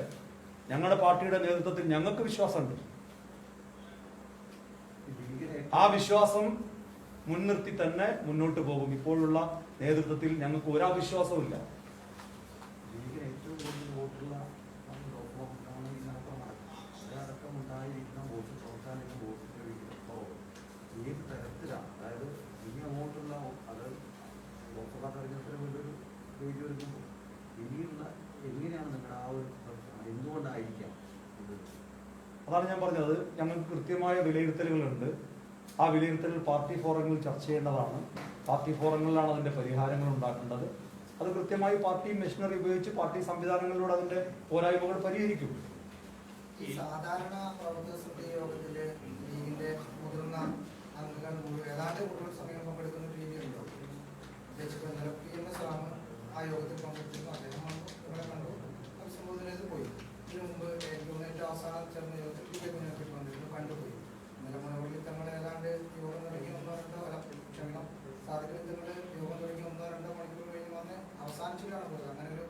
ഞങ്ങളുടെ പാർട്ടിയുടെ നേതൃത്വത്തിൽ ഞങ്ങൾക്ക് വിശ്വാസമുണ്ട്. ആ വിശ്വാസം മുൻനിർത്തി തന്നെ മുന്നോട്ട് പോകും. ഇപ്പോഴുള്ള നേതൃത്വത്തിൽ ഞങ്ങൾക്ക് ഒരവിശ്വാസവും ഇല്ല. ഏത് തരത്തിലാണ്, അതായത് ഇനി അങ്ങോട്ടുള്ള അത് ലോക്സഭാ തെരഞ്ഞെടുപ്പിന് വേണ്ടി ഒരു വേദി ഒരുക്കുമ്പോൾ ഇനിയുള്ള എങ്ങനെയാണ് നിങ്ങളുടെ ആ ഒരു എന്തുകൊണ്ടായിരിക്കാം ഇത്? അതാണ് ഞാൻ പറഞ്ഞത്. ഞങ്ങൾക്ക് കൃത്യമായ വിലയിരുത്തലുകളുണ്ട്. ആ വിലയിരുത്തലുകൾ പാർട്ടി ഫോറങ്ങളിൽ ചർച്ച ചെയ്യേണ്ടതാണ്. പാർട്ടി ഫോറങ്ങളിലാണ് അതിന്റെ പരിഹാരങ്ങൾ ഉണ്ടാക്കേണ്ടത്. അത് കൃത്യമായി പാർട്ടി മെഷീനറി ഉപയോഗിച്ച് പാർട്ടി സംവിധാനങ്ങളിലൂടെ അതിന്റെ പോരായ്മകൾ പരിഹരിക്കും. ഈ സാധാരണ പ്രവർത്തക സമിതി യോഗത്തില് ലീഗിന്റെ മുതിർന്ന അംഗങ്ങൾ ഏതാണ്ട് കൂടുതൽ സമയം പങ്കെടുക്കുന്ന രീതിയുണ്ടോ? PMS ആണ് ആ യോഗത്തിൽ പങ്കെടുത്തിരുന്നു. അദ്ദേഹം ഇവിടെ കണ്ടു, അഭിസംബോധന ചെയ്ത് പോയി. ഇതിനു മുമ്പ് ഏറ്റവും അവസാനം ചേർന്ന യോഗത്തിൽ BJP വന്നിരുന്നു, കണ്ടുപോയി. ഇന്നലെ മുനവള്ളി തങ്ങൾ ഏതാണ്ട് യോഗം തുടങ്ങി 1-2 സാധിക്കുന്ന യോഗം തുടങ്ങി 1-2 മണിക്കൂർ കഴിഞ്ഞ് വന്ന് അവസാനിച്ചിട്ടാണ് പോയത്. അങ്ങനെ ഒരു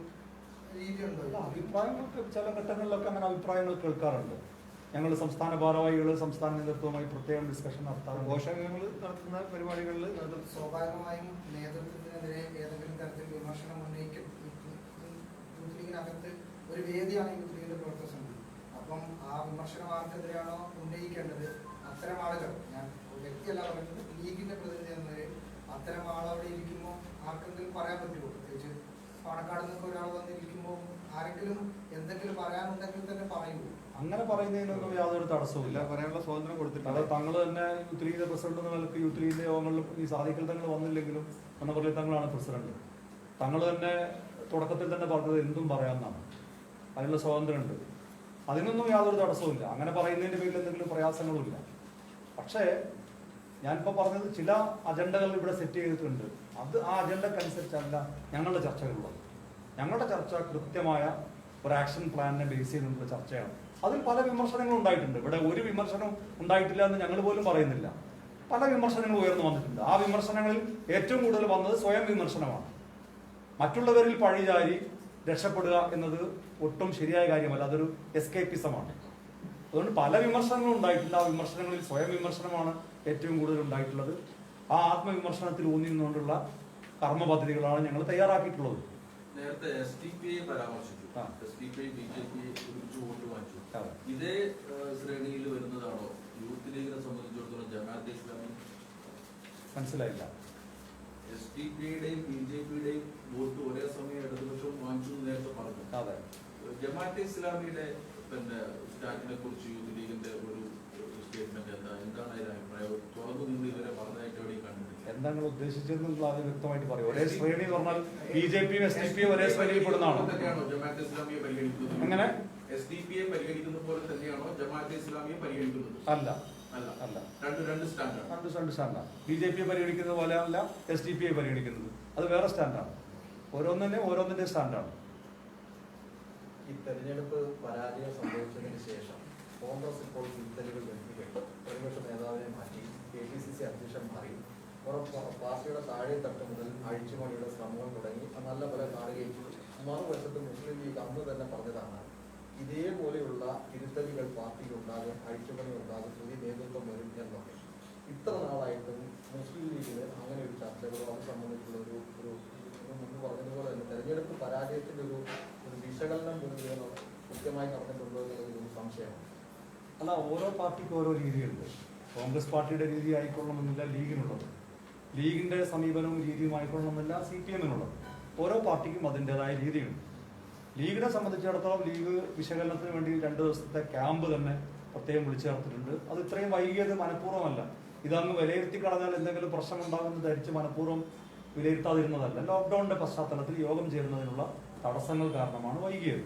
രീതിയുണ്ടോ? അഭിപ്രായങ്ങൾക്ക് ചില ഘട്ടങ്ങളിലൊക്കെ അങ്ങനെ അഭിപ്രായങ്ങൾ കേൾക്കാറുണ്ട്. ഞങ്ങൾ സംസ്ഥാന ഭാരവാഹികൾ സംസ്ഥാന നേതൃത്വവുമായി പ്രത്യേകം ഡിസ്കഷൻ നടത്താറുണ്ട്. ഘോഷങ്ങൾ നടത്തുന്ന പരിപാടികളിൽ സ്വാഭാവികമായും നേതൃത്വത്തിനെതിരെ ഏതെങ്കിലും തരത്തിൽ വിമർശനം ഉന്നയിക്കും. യൂത്ത് ലീഗിനകത്ത് ഒരു വേദിയാണ് യൂത്ത് ലീഗിന്റെ പ്രവർത്തക സമിതി. അപ്പം ആ വിമർശനം ആർക്കെതിരെയാണോ ഉന്നയിക്കേണ്ടത് അത്തരം ആളുകൾ, ഞാൻ വ്യക്തിയല്ല പറയുന്നത്, ലീഗിന്റെ പ്രതിനിധി എന്ന നിലയിൽ അത്തരം ആളവിടെ ഇരിക്കുമ്പോൾ ആർക്കെങ്കിലും പറയാൻ പറ്റുമോ? പ്രത്യേകിച്ച് പാണക്കാട് നിന്നൊക്കെ ഒരാൾ വന്നിരിക്കുമ്പോൾ ആരെങ്കിലും എന്തെങ്കിലും പറയാനുണ്ടെങ്കിൽ തന്നെ പറയുമോ? അങ്ങനെ പറയുന്നതിനൊന്നും യാതൊരു തടസ്സവുമില്ല. പറയാനുള്ള സ്വാതന്ത്ര്യം കൊടുത്തിട്ടുണ്ട്. അത് തങ്ങൾ തന്നെ യൂത്ത് ലീഗിന്റെ പ്രസിഡന്റ് എന്ന നിലയ്ക്ക് യൂത്ത് ലീഗിന്റെ യോഗങ്ങളിൽ ഈ സാധിക്കൽ തങ്ങൾ വന്നില്ലെങ്കിലും മണ്ണപ്പള്ളി തങ്ങളാണ് പ്രസിഡന്റ്. തങ്ങൾ തന്നെ തുടക്കത്തിൽ തന്നെ പറഞ്ഞത് എന്തും പറയാമെന്നാണ്. അതിനുള്ള സ്വാതന്ത്ര്യമുണ്ട്. അതിനൊന്നും യാതൊരു തടസ്സവുമില്ല. അങ്ങനെ പറയുന്നതിന്റെ പേരിൽ എന്തെങ്കിലും പ്രയാസങ്ങളുമില്ല. പക്ഷേ ഞാനിപ്പോൾ പറഞ്ഞത് ചില അജണ്ടകൾ ഇവിടെ സെറ്റ് ചെയ്തിട്ടുണ്ട്. അത് ആ അജണ്ടക്കനുസരിച്ചല്ല ഞങ്ങളുടെ ചർച്ചകളുള്ളത്. ഞങ്ങളുടെ ചർച്ച കൃത്യമായ ഒരു ആക്ഷൻ പ്ലാനിനെ ബേസ് ചെയ്തിട്ടുള്ള ചർച്ചയാണ്. അതിൽ പല വിമർശനങ്ങളും ഉണ്ടായിട്ടുണ്ട്. ഇവിടെ ഒരു വിമർശനം ഉണ്ടായിട്ടില്ല എന്ന് ഞങ്ങൾ പോലും പറയുന്നില്ല. പല വിമർശനങ്ങൾ ഉയർന്നു വന്നിട്ടുണ്ട്. ആ വിമർശനങ്ങളിൽ ഏറ്റവും കൂടുതൽ വന്നത് സ്വയം വിമർശനമാണ്. മറ്റുള്ളവരിൽ പഴിചാരി രക്ഷപ്പെടുക എന്നത് ഒട്ടും ശരിയായ കാര്യമല്ല. അതൊരു എസ്കേപ്പിസമാണ്. അതുകൊണ്ട് പല വിമർശനങ്ങളും ഉണ്ടായിട്ടുണ്ട്. ആ വിമർശനങ്ങളിൽ സ്വയം വിമർശനമാണ് ഏറ്റവും കൂടുതൽ ഉണ്ടായിട്ടുള്ളത്. ആ ആത്മവിമർശനത്തിൽ ഊന്നി നിന്നുകൊണ്ടുള്ള കർമ്മ പദ്ധതികളാണ് ഞങ്ങൾ തയ്യാറാക്കിയിട്ടുള്ളത്. നേരത്തെ SDPയെ പരാമർശിച്ചു. SDPയെ BJPയെ ഒരുമിച്ച് വോട്ട് വാങ്ങിച്ചു. ഇതേ ശ്രേണിയിൽ വരുന്നതാണ് മനസ്സിലായില്ല. SDPയുടെയും BJPയുടെയും വോട്ട് ഒരേ സമയം ഇടതുപക്ഷം വാങ്ങിച്ചു എന്ന് നേരത്തെ പറഞ്ഞു. അതെ. ജമാഅത്തെ ഇസ്ലാമിയുടെ പിന്നെ സ്റ്റാൻഡിനെ കുറിച്ച് യൂത്ത് ലീഗിന്റെ ഒരു സ്റ്റേറ്റ്മെന്റ് എന്താണ് അതിന്റെ അഭിപ്രായം? തുറന്നു നിന്ന് ഇവരെ പറഞ്ഞതായിട്ട് എവിടെയും കണ്ടിട്ടില്ല. എന്താ നിങ്ങൾ ഉദ്ദേശിച്ചതെന്നുള്ള അത് വ്യക്തമായിട്ട് പറയും. ഒരേ ശ്രേണി എന്ന് പറഞ്ഞാൽ BJPയും SDPയും ഒരേ ശ്രേണിയിൽ പെടുന്നതാണോ? തന്നെയാണോ ജമാഅത്തെ ഇസ്ലാമിയെ പരിഗണിക്കുന്നത്? എങ്ങനെ? SDPയെ പരിഗണിക്കുന്ന പോലെ തന്നെയാണോ ജമാഅത്തെ ഇസ്ലാമിയെ പരിഗണിക്കുന്നത്? അല്ല, അല്ല, അല്ല. രണ്ട് സ്റ്റാൻഡാണ്. രണ്ട് സ്റ്റാൻഡാണ്. BJPയെ പരിഗണിക്കുന്നത് പോലെ അല്ല SDPയെ പരിഗണിക്കുന്നത്. അത് വേറെ സ്റ്റാൻഡാണ്. ഓരോന്നിന്റെ സ്റ്റാൻഡാണ്. ഈ തെരഞ്ഞെടുപ്പ് പരാജയം സംഭവിച്ചതിന് ശേഷം കോൺഗ്രസ് ഇപ്പോൾ തിരുത്തലുകൾ വരുത്തിയിട്ട് പ്രതിപക്ഷ നേതാവിനെ മാറ്റി KPCC അധ്യക്ഷൻ മാറി പാർട്ടിയുടെ താഴെ തട്ട് മുതൽ അഴിച്ചുപണിയുടെ ശ്രമങ്ങൾ തുടങ്ങി നല്ല പോലെ കാണുകയും ചെയ്തു. മറുവശത്ത് മുസ്ലിം ലീഗ് അന്ന് തന്നെ പറഞ്ഞതാണ് ഇതേപോലെയുള്ള തിരുത്തലുകൾ പാർട്ടിയിൽ ഉണ്ടാകും, അഴിച്ചുപണി ഉണ്ടാകും, പുതിയ നേതൃത്വം വരും എന്നൊക്കെ. ഇത്ര നാളായിട്ടും മുസ്ലിം ലീഗിന് അങ്ങനെ ഒരു ചർച്ചകളോ അത് സംബന്ധിച്ചുള്ള ഒരു മുമ്പ് പറഞ്ഞതുപോലെ തന്നെ തെരഞ്ഞെടുപ്പ് പരാജയത്തിന്റെ ഒരു വിശകലനം പോലും കൃത്യമായി നടന്നിട്ടുണ്ടോ എന്നുള്ളൊരു സംശയമാണ്. അല്ല, ഓരോ പാർട്ടിക്കും ഓരോ രീതിയുണ്ട്. കോൺഗ്രസ് പാർട്ടിയുടെ രീതി ആയിക്കൊള്ളണമെന്നില്ല ലീഗിനുള്ളത്, ലീഗിന്റെ സമീപനവും രീതിയും ആയിക്കൊള്ളണമെന്നില്ല CPM-നുള്ളത്. ഓരോ പാർട്ടിക്കും അതിൻ്റെതായ രീതിയുണ്ട്. ലീഗിനെ സംബന്ധിച്ചിടത്തോളം ലീഗ് വിശകലനത്തിന് വേണ്ടി 2 ദിവസത്തെ ക്യാമ്പ് തന്നെ പ്രത്യേകം വിളിച്ചു ചേർത്തിട്ടുണ്ട്. അത് ഇത്രയും വൈകിയത് മനഃപൂർവ്വമല്ല. ഇതങ്ങ് വിലയിരുത്തി കളഞ്ഞാൽ എന്തെങ്കിലും പ്രശ്നമുണ്ടാകുമെന്ന് ധരിച്ച് മനഃപൂർവ്വം വിലയിരുത്താതിരുന്നതല്ല. ലോക്ക്ഡൌണിന്റെ പശ്ചാത്തലത്തിൽ യോഗം ചേരുന്നതിനുള്ള തടസ്സങ്ങൾ കാരണമാണ് വൈകിയത്.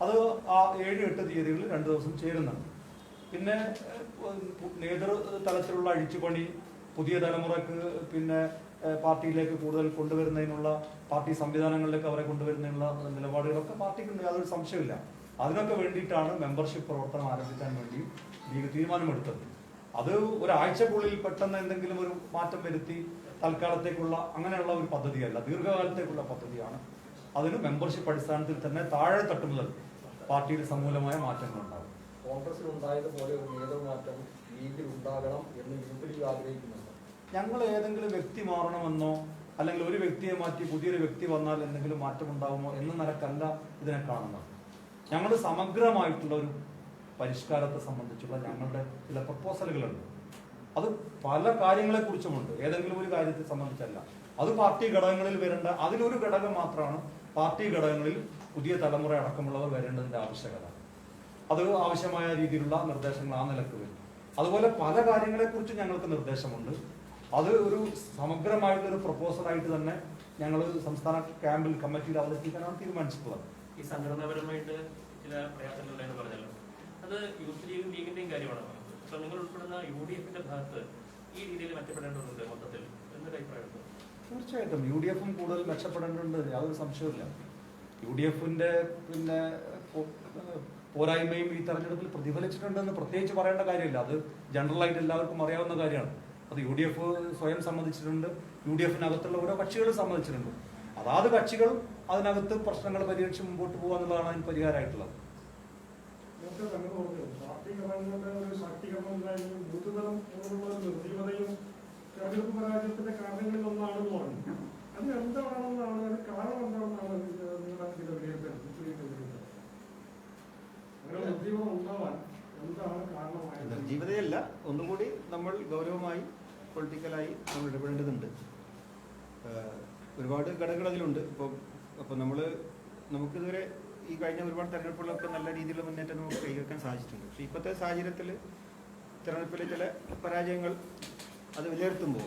അത് ആ 7-8 തീയതികളിൽ 2 ദിവസം ചേരുന്നുണ്ട്. പിന്നെ നേതൃതലത്തിലുള്ള അഴിച്ചുപണി, പുതിയ തലമുറക്ക് പിന്നെ പാർട്ടിയിലേക്ക് കൂടുതൽ കൊണ്ടുവരുന്നതിനുള്ള, പാർട്ടി സംവിധാനങ്ങളിലേക്ക് അവരെ കൊണ്ടുവരുന്നതിനുള്ള നിലപാടുകളൊക്കെ പാർട്ടിക്കുണ്ട്, യാതൊരു സംശയമില്ല. അതിനൊക്കെ വേണ്ടിയിട്ടാണ് മെമ്പർഷിപ്പ് പ്രവർത്തനം ആരംഭിക്കാൻ വേണ്ടി ലീഗ് തീരുമാനമെടുത്തത്. അത് ഒരാഴ്ചക്കുള്ളിൽ പെട്ടെന്ന് എന്തെങ്കിലും ഒരു മാറ്റം വരുത്തി തൽക്കാലത്തേക്കുള്ള അങ്ങനെയുള്ള ഒരു പദ്ധതിയല്ല, ദീർഘകാലത്തേക്കുള്ള പദ്ധതിയാണ്. അതിന് മെമ്പർഷിപ്പ് അടിസ്ഥാനത്തിൽ തന്നെ താഴെ തട്ട് മുതൽ പാർട്ടിയിൽ സമൂലമായ മാറ്റങ്ങളുണ്ടാകും. കോൺഗ്രസിൽ ഉണ്ടായതുപോലെ ഒരു നേതൃമാറ്റം ലീഗിൽ ഉണ്ടാകണം എന്ന് യൂത്ത് ലീഗ് ആഗ്രഹിക്കുന്നുണ്ട്. ഞങ്ങൾ ഏതെങ്കിലും വ്യക്തി മാറണമെന്നോ അല്ലെങ്കിൽ ഒരു വ്യക്തിയെ മാറ്റി പുതിയൊരു വ്യക്തി വന്നാൽ എന്തെങ്കിലും മാറ്റം ഉണ്ടാകുമോ എന്ന നിലക്കല്ല ഇതിനെ കാണുന്നത്. ഞങ്ങൾ സമഗ്രമായിട്ടുള്ള ഒരു പരിഷ്കാരത്തെ സംബന്ധിച്ചുള്ള ഞങ്ങളുടെ ചില പ്രപ്പോസലുകളുണ്ട്. അത് പല കാര്യങ്ങളെക്കുറിച്ചുമുണ്ട്, ഏതെങ്കിലും ഒരു കാര്യത്തെ സംബന്ധിച്ചല്ല. അത് പാർട്ടി ഘടകങ്ങളിൽ വരേണ്ട അതിലൊരു ഘടകം മാത്രമാണ്. പാർട്ടി ഘടകങ്ങളിൽ പുതിയ തലമുറ അടക്കമുള്ളവർ വരേണ്ടതിന്റെ ആവശ്യകത. അത് ആവശ്യമായ രീതിയിലുള്ള നിർദ്ദേശങ്ങൾ ആ നിലക്ക് വരും. അതുപോലെ പല കാര്യങ്ങളെക്കുറിച്ച് ഞങ്ങൾക്ക് നിർദ്ദേശമുണ്ട്. അത് ഒരു സമഗ്രമായിട്ടൊരു പ്രപ്പോസലായിട്ട് തന്നെ ഞങ്ങൾ സംസ്ഥാന ക്യാമ്പിൽ കമ്മിറ്റിയിൽ അവതരിപ്പിക്കാനാണ് തീരുമാനിച്ചിട്ടുള്ളത്. ഈ സംഘടനാപരമായിട്ട് ചില പ്രയാസങ്ങളുണ്ടെന്ന് പറഞ്ഞല്ലോ, അത് യൂത്ത് ലീഗിന്റെയും കാര്യമാണ്. അപ്പൊ നിങ്ങൾ ഉൾപ്പെടുന്ന UDF-ന്റെ ഭാഗത്ത് ഈ രീതിയിൽ മെച്ചപ്പെടേണ്ടതുണ്ട് മൊത്തത്തിൽ എന്നൊരു അഭിപ്രായം? തീർച്ചയായിട്ടും UDF-ഉം കൂടുതൽ മെച്ചപ്പെടേണ്ടതുണ്ട്, യാതൊരു സംശയവുമില്ല. UDF-ന്റെ പിന്നെ പോരായ്മയും ഈ തെരഞ്ഞെടുപ്പിൽ പ്രതിഫലിച്ചിട്ടുണ്ടെന്ന് പ്രത്യേകിച്ച് പറയേണ്ട കാര്യമില്ല. അത് ജനറലായിട്ട് എല്ലാവർക്കും അറിയാവുന്ന കാര്യമാണ്. അത് UDF സ്വയം സമ്മതിച്ചിട്ടുണ്ട്, UDF-നകത്തുള്ള ഓരോ കക്ഷികളും സമ്മതിച്ചിട്ടുണ്ട്. അതാത് കക്ഷികൾ അതിനകത്ത് പ്രശ്നങ്ങൾ പരിഹരിച്ച് മുമ്പോട്ട് പോകുക എന്നുള്ളതാണ് അതിന് പരിഹാരമായിട്ടുള്ളത്. പാർട്ടി ഘടകങ്ങളുടെ ഒരു ശാക്തീകരണം ഉണ്ടായിരുന്നു, ബൂത്ത് തലം പോലുള്ള നിർജീവതയും തെരഞ്ഞെടുപ്പ് പരാജയത്തിന്റെ കാരണങ്ങളിൽ ഒന്നാണെന്ന് പറഞ്ഞു. അത് എന്താണെന്നാണ്, അത് കാരണം എന്താണെന്നാണ് നിങ്ങളുടെ വിലയിരുത്തൽ? അങ്ങനെ നിർജീവത ഉണ്ടാവാൻ എന്താണ് കാരണമായത്? നിർജീവതയല്ല, ഒന്നുകൂടി നമ്മൾ ഗൗരവമായി പൊളിറ്റിക്കലായി നമ്മൾ ഇടപെടേണ്ടതുണ്ട്. ഒരുപാട് ഘടകങ്ങൾ അതിലുണ്ട്. അപ്പോൾ നമുക്കിതുവരെ ഈ കഴിഞ്ഞ ഒരുപാട് തെരഞ്ഞെടുപ്പുകളൊക്കെ നല്ല രീതിയിലുള്ള മുന്നേറ്റം നമുക്ക് കൈവരിക്കാൻ സാധിച്ചിട്ടുണ്ട്. പക്ഷേ ഇപ്പോഴത്തെ സാഹചര്യത്തിൽ തെരഞ്ഞെടുപ്പിലെ ചില പരാജയങ്ങൾ അത് വിലയിരുത്തുമ്പോൾ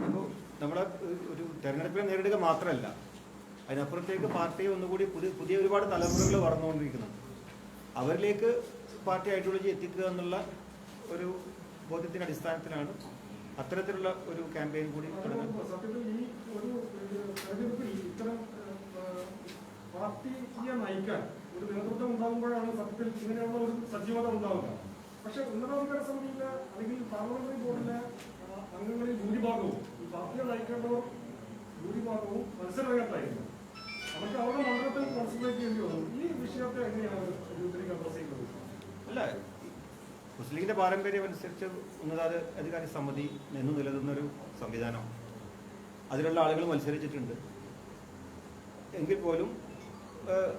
അപ്പോൾ നമ്മളെ ഒരു തെരഞ്ഞെടുപ്പിനെ നേരിടുക മാത്രമല്ല, അതിനപ്പുറത്തേക്ക് പാർട്ടിയെ ഒന്നുകൂടി പുതിയ ഒരുപാട് തലമുറകൾ വളർന്നുകൊണ്ടിരിക്കുന്നുണ്ട്. അവരിലേക്ക് പാർട്ടി ഐഡിയോളജി എത്തിക്കുക എന്നുള്ള ഒരു ബോധ്യത്തിൻ്റെ അടിസ്ഥാനത്തിലാണ് അത്തരത്തിലുള്ള ഒരു ക്യാമ്പയിൻ കൂടി തുടങ്ങുന്നത്. സത്യത്തിൽ ഈ ഒരു തെരഞ്ഞെടുപ്പിൽ ഇത്തരം പാർട്ടിയെ നയിക്കാൻ ഒരു നേതൃത്വം ഉണ്ടാകുമ്പോഴാണ് സത്യത്തിൽ ഇങ്ങനെയുള്ള ഒരു സജീവത ഉണ്ടാവുക. പക്ഷെ ഉന്നതാധികാര സമിതിയിലെ അല്ലെങ്കിൽ പാർലമെന്ററി ബോർഡിലെ അംഗങ്ങളിൽ ഭൂരിഭാഗവും ഈ പാർട്ടിയെ നയിക്കേണ്ടവർ ഭൂരിഭാഗവും മത്സരരംഗത്തായിരുന്നു. അവർക്ക് അവരുടെ മണ്ഡലത്തിൽ കോൺസെൻട്രേറ്റ് ചെയ്യേണ്ടി വന്നു. ഈ വിഷയത്തെ എങ്ങനെയാണ് യൂത്തിലേക്ക് അഡ്രസ് ചെയ്യുന്നത്? അല്ല, മുസ്ലിം ലീഗിന്റെ പാരമ്പര്യം അനുസരിച്ച് ഉന്നതാധികാര സമിതി നിന്ന് നിലനിന്നൊരു സംവിധാനം, അതിലുള്ള ആളുകൾ മത്സരിച്ചിട്ടുണ്ട്. എങ്കിൽ പോലും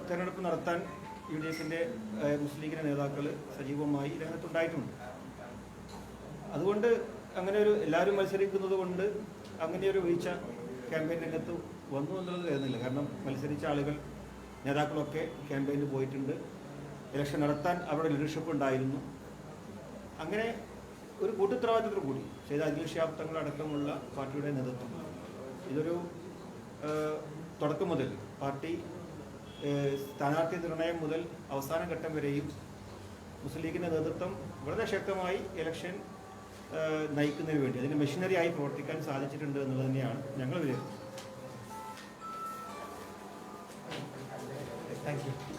തെരഞ്ഞെടുപ്പ് നടത്താൻ UDF-ന്റെ മുസ്ലിം ലീഗിന്റെ നേതാക്കൾ സജീവമായി രംഗത്തുണ്ടായിട്ടുണ്ട്. അതുകൊണ്ട് അങ്ങനെ ഒരു എല്ലാവരും മത്സരിക്കുന്നത് കൊണ്ട് അങ്ങനെയൊരു വീഴ്ച ക്യാമ്പയിൻ രംഗത്ത് വന്നു എന്നുള്ളത് കരുതുന്നില്ല. കാരണം മത്സരിച്ച ആളുകൾ നേതാക്കളൊക്കെ ക്യാമ്പയിന് പോയിട്ടുണ്ട്. ഇലക്ഷൻ നടത്താൻ അവരുടെ ലീഡർഷിപ്പ് ഉണ്ടായിരുന്നു. അങ്ങനെ ഒരു കൂട്ടുത്തരവാദിത്തത്തോടു കൂടി ചെയ്ത അഖിൽ ഷിഹാബ് തങ്ങളടക്കമുള്ള പാർട്ടിയുടെ നേതൃത്വം ഇതൊരു തുടക്കം മുതൽ പാർട്ടി സ്ഥാനാർത്ഥി നിർണയം മുതൽ അവസാന ഘട്ടം വരെയും മുസ്ലിം ലീഗിൻ്റെ നേതൃത്വം വളരെ ശക്തമായി ഇലക്ഷൻ നയിക്കുന്നതിന് വേണ്ടി അതിന് മെഷീനറിയായി പ്രവർത്തിക്കാൻ സാധിച്ചിട്ടുണ്ട് എന്നുള്ളത് തന്നെയാണ് ഞങ്ങൾ വിലയിരുത്തുന്നത്. Thank you.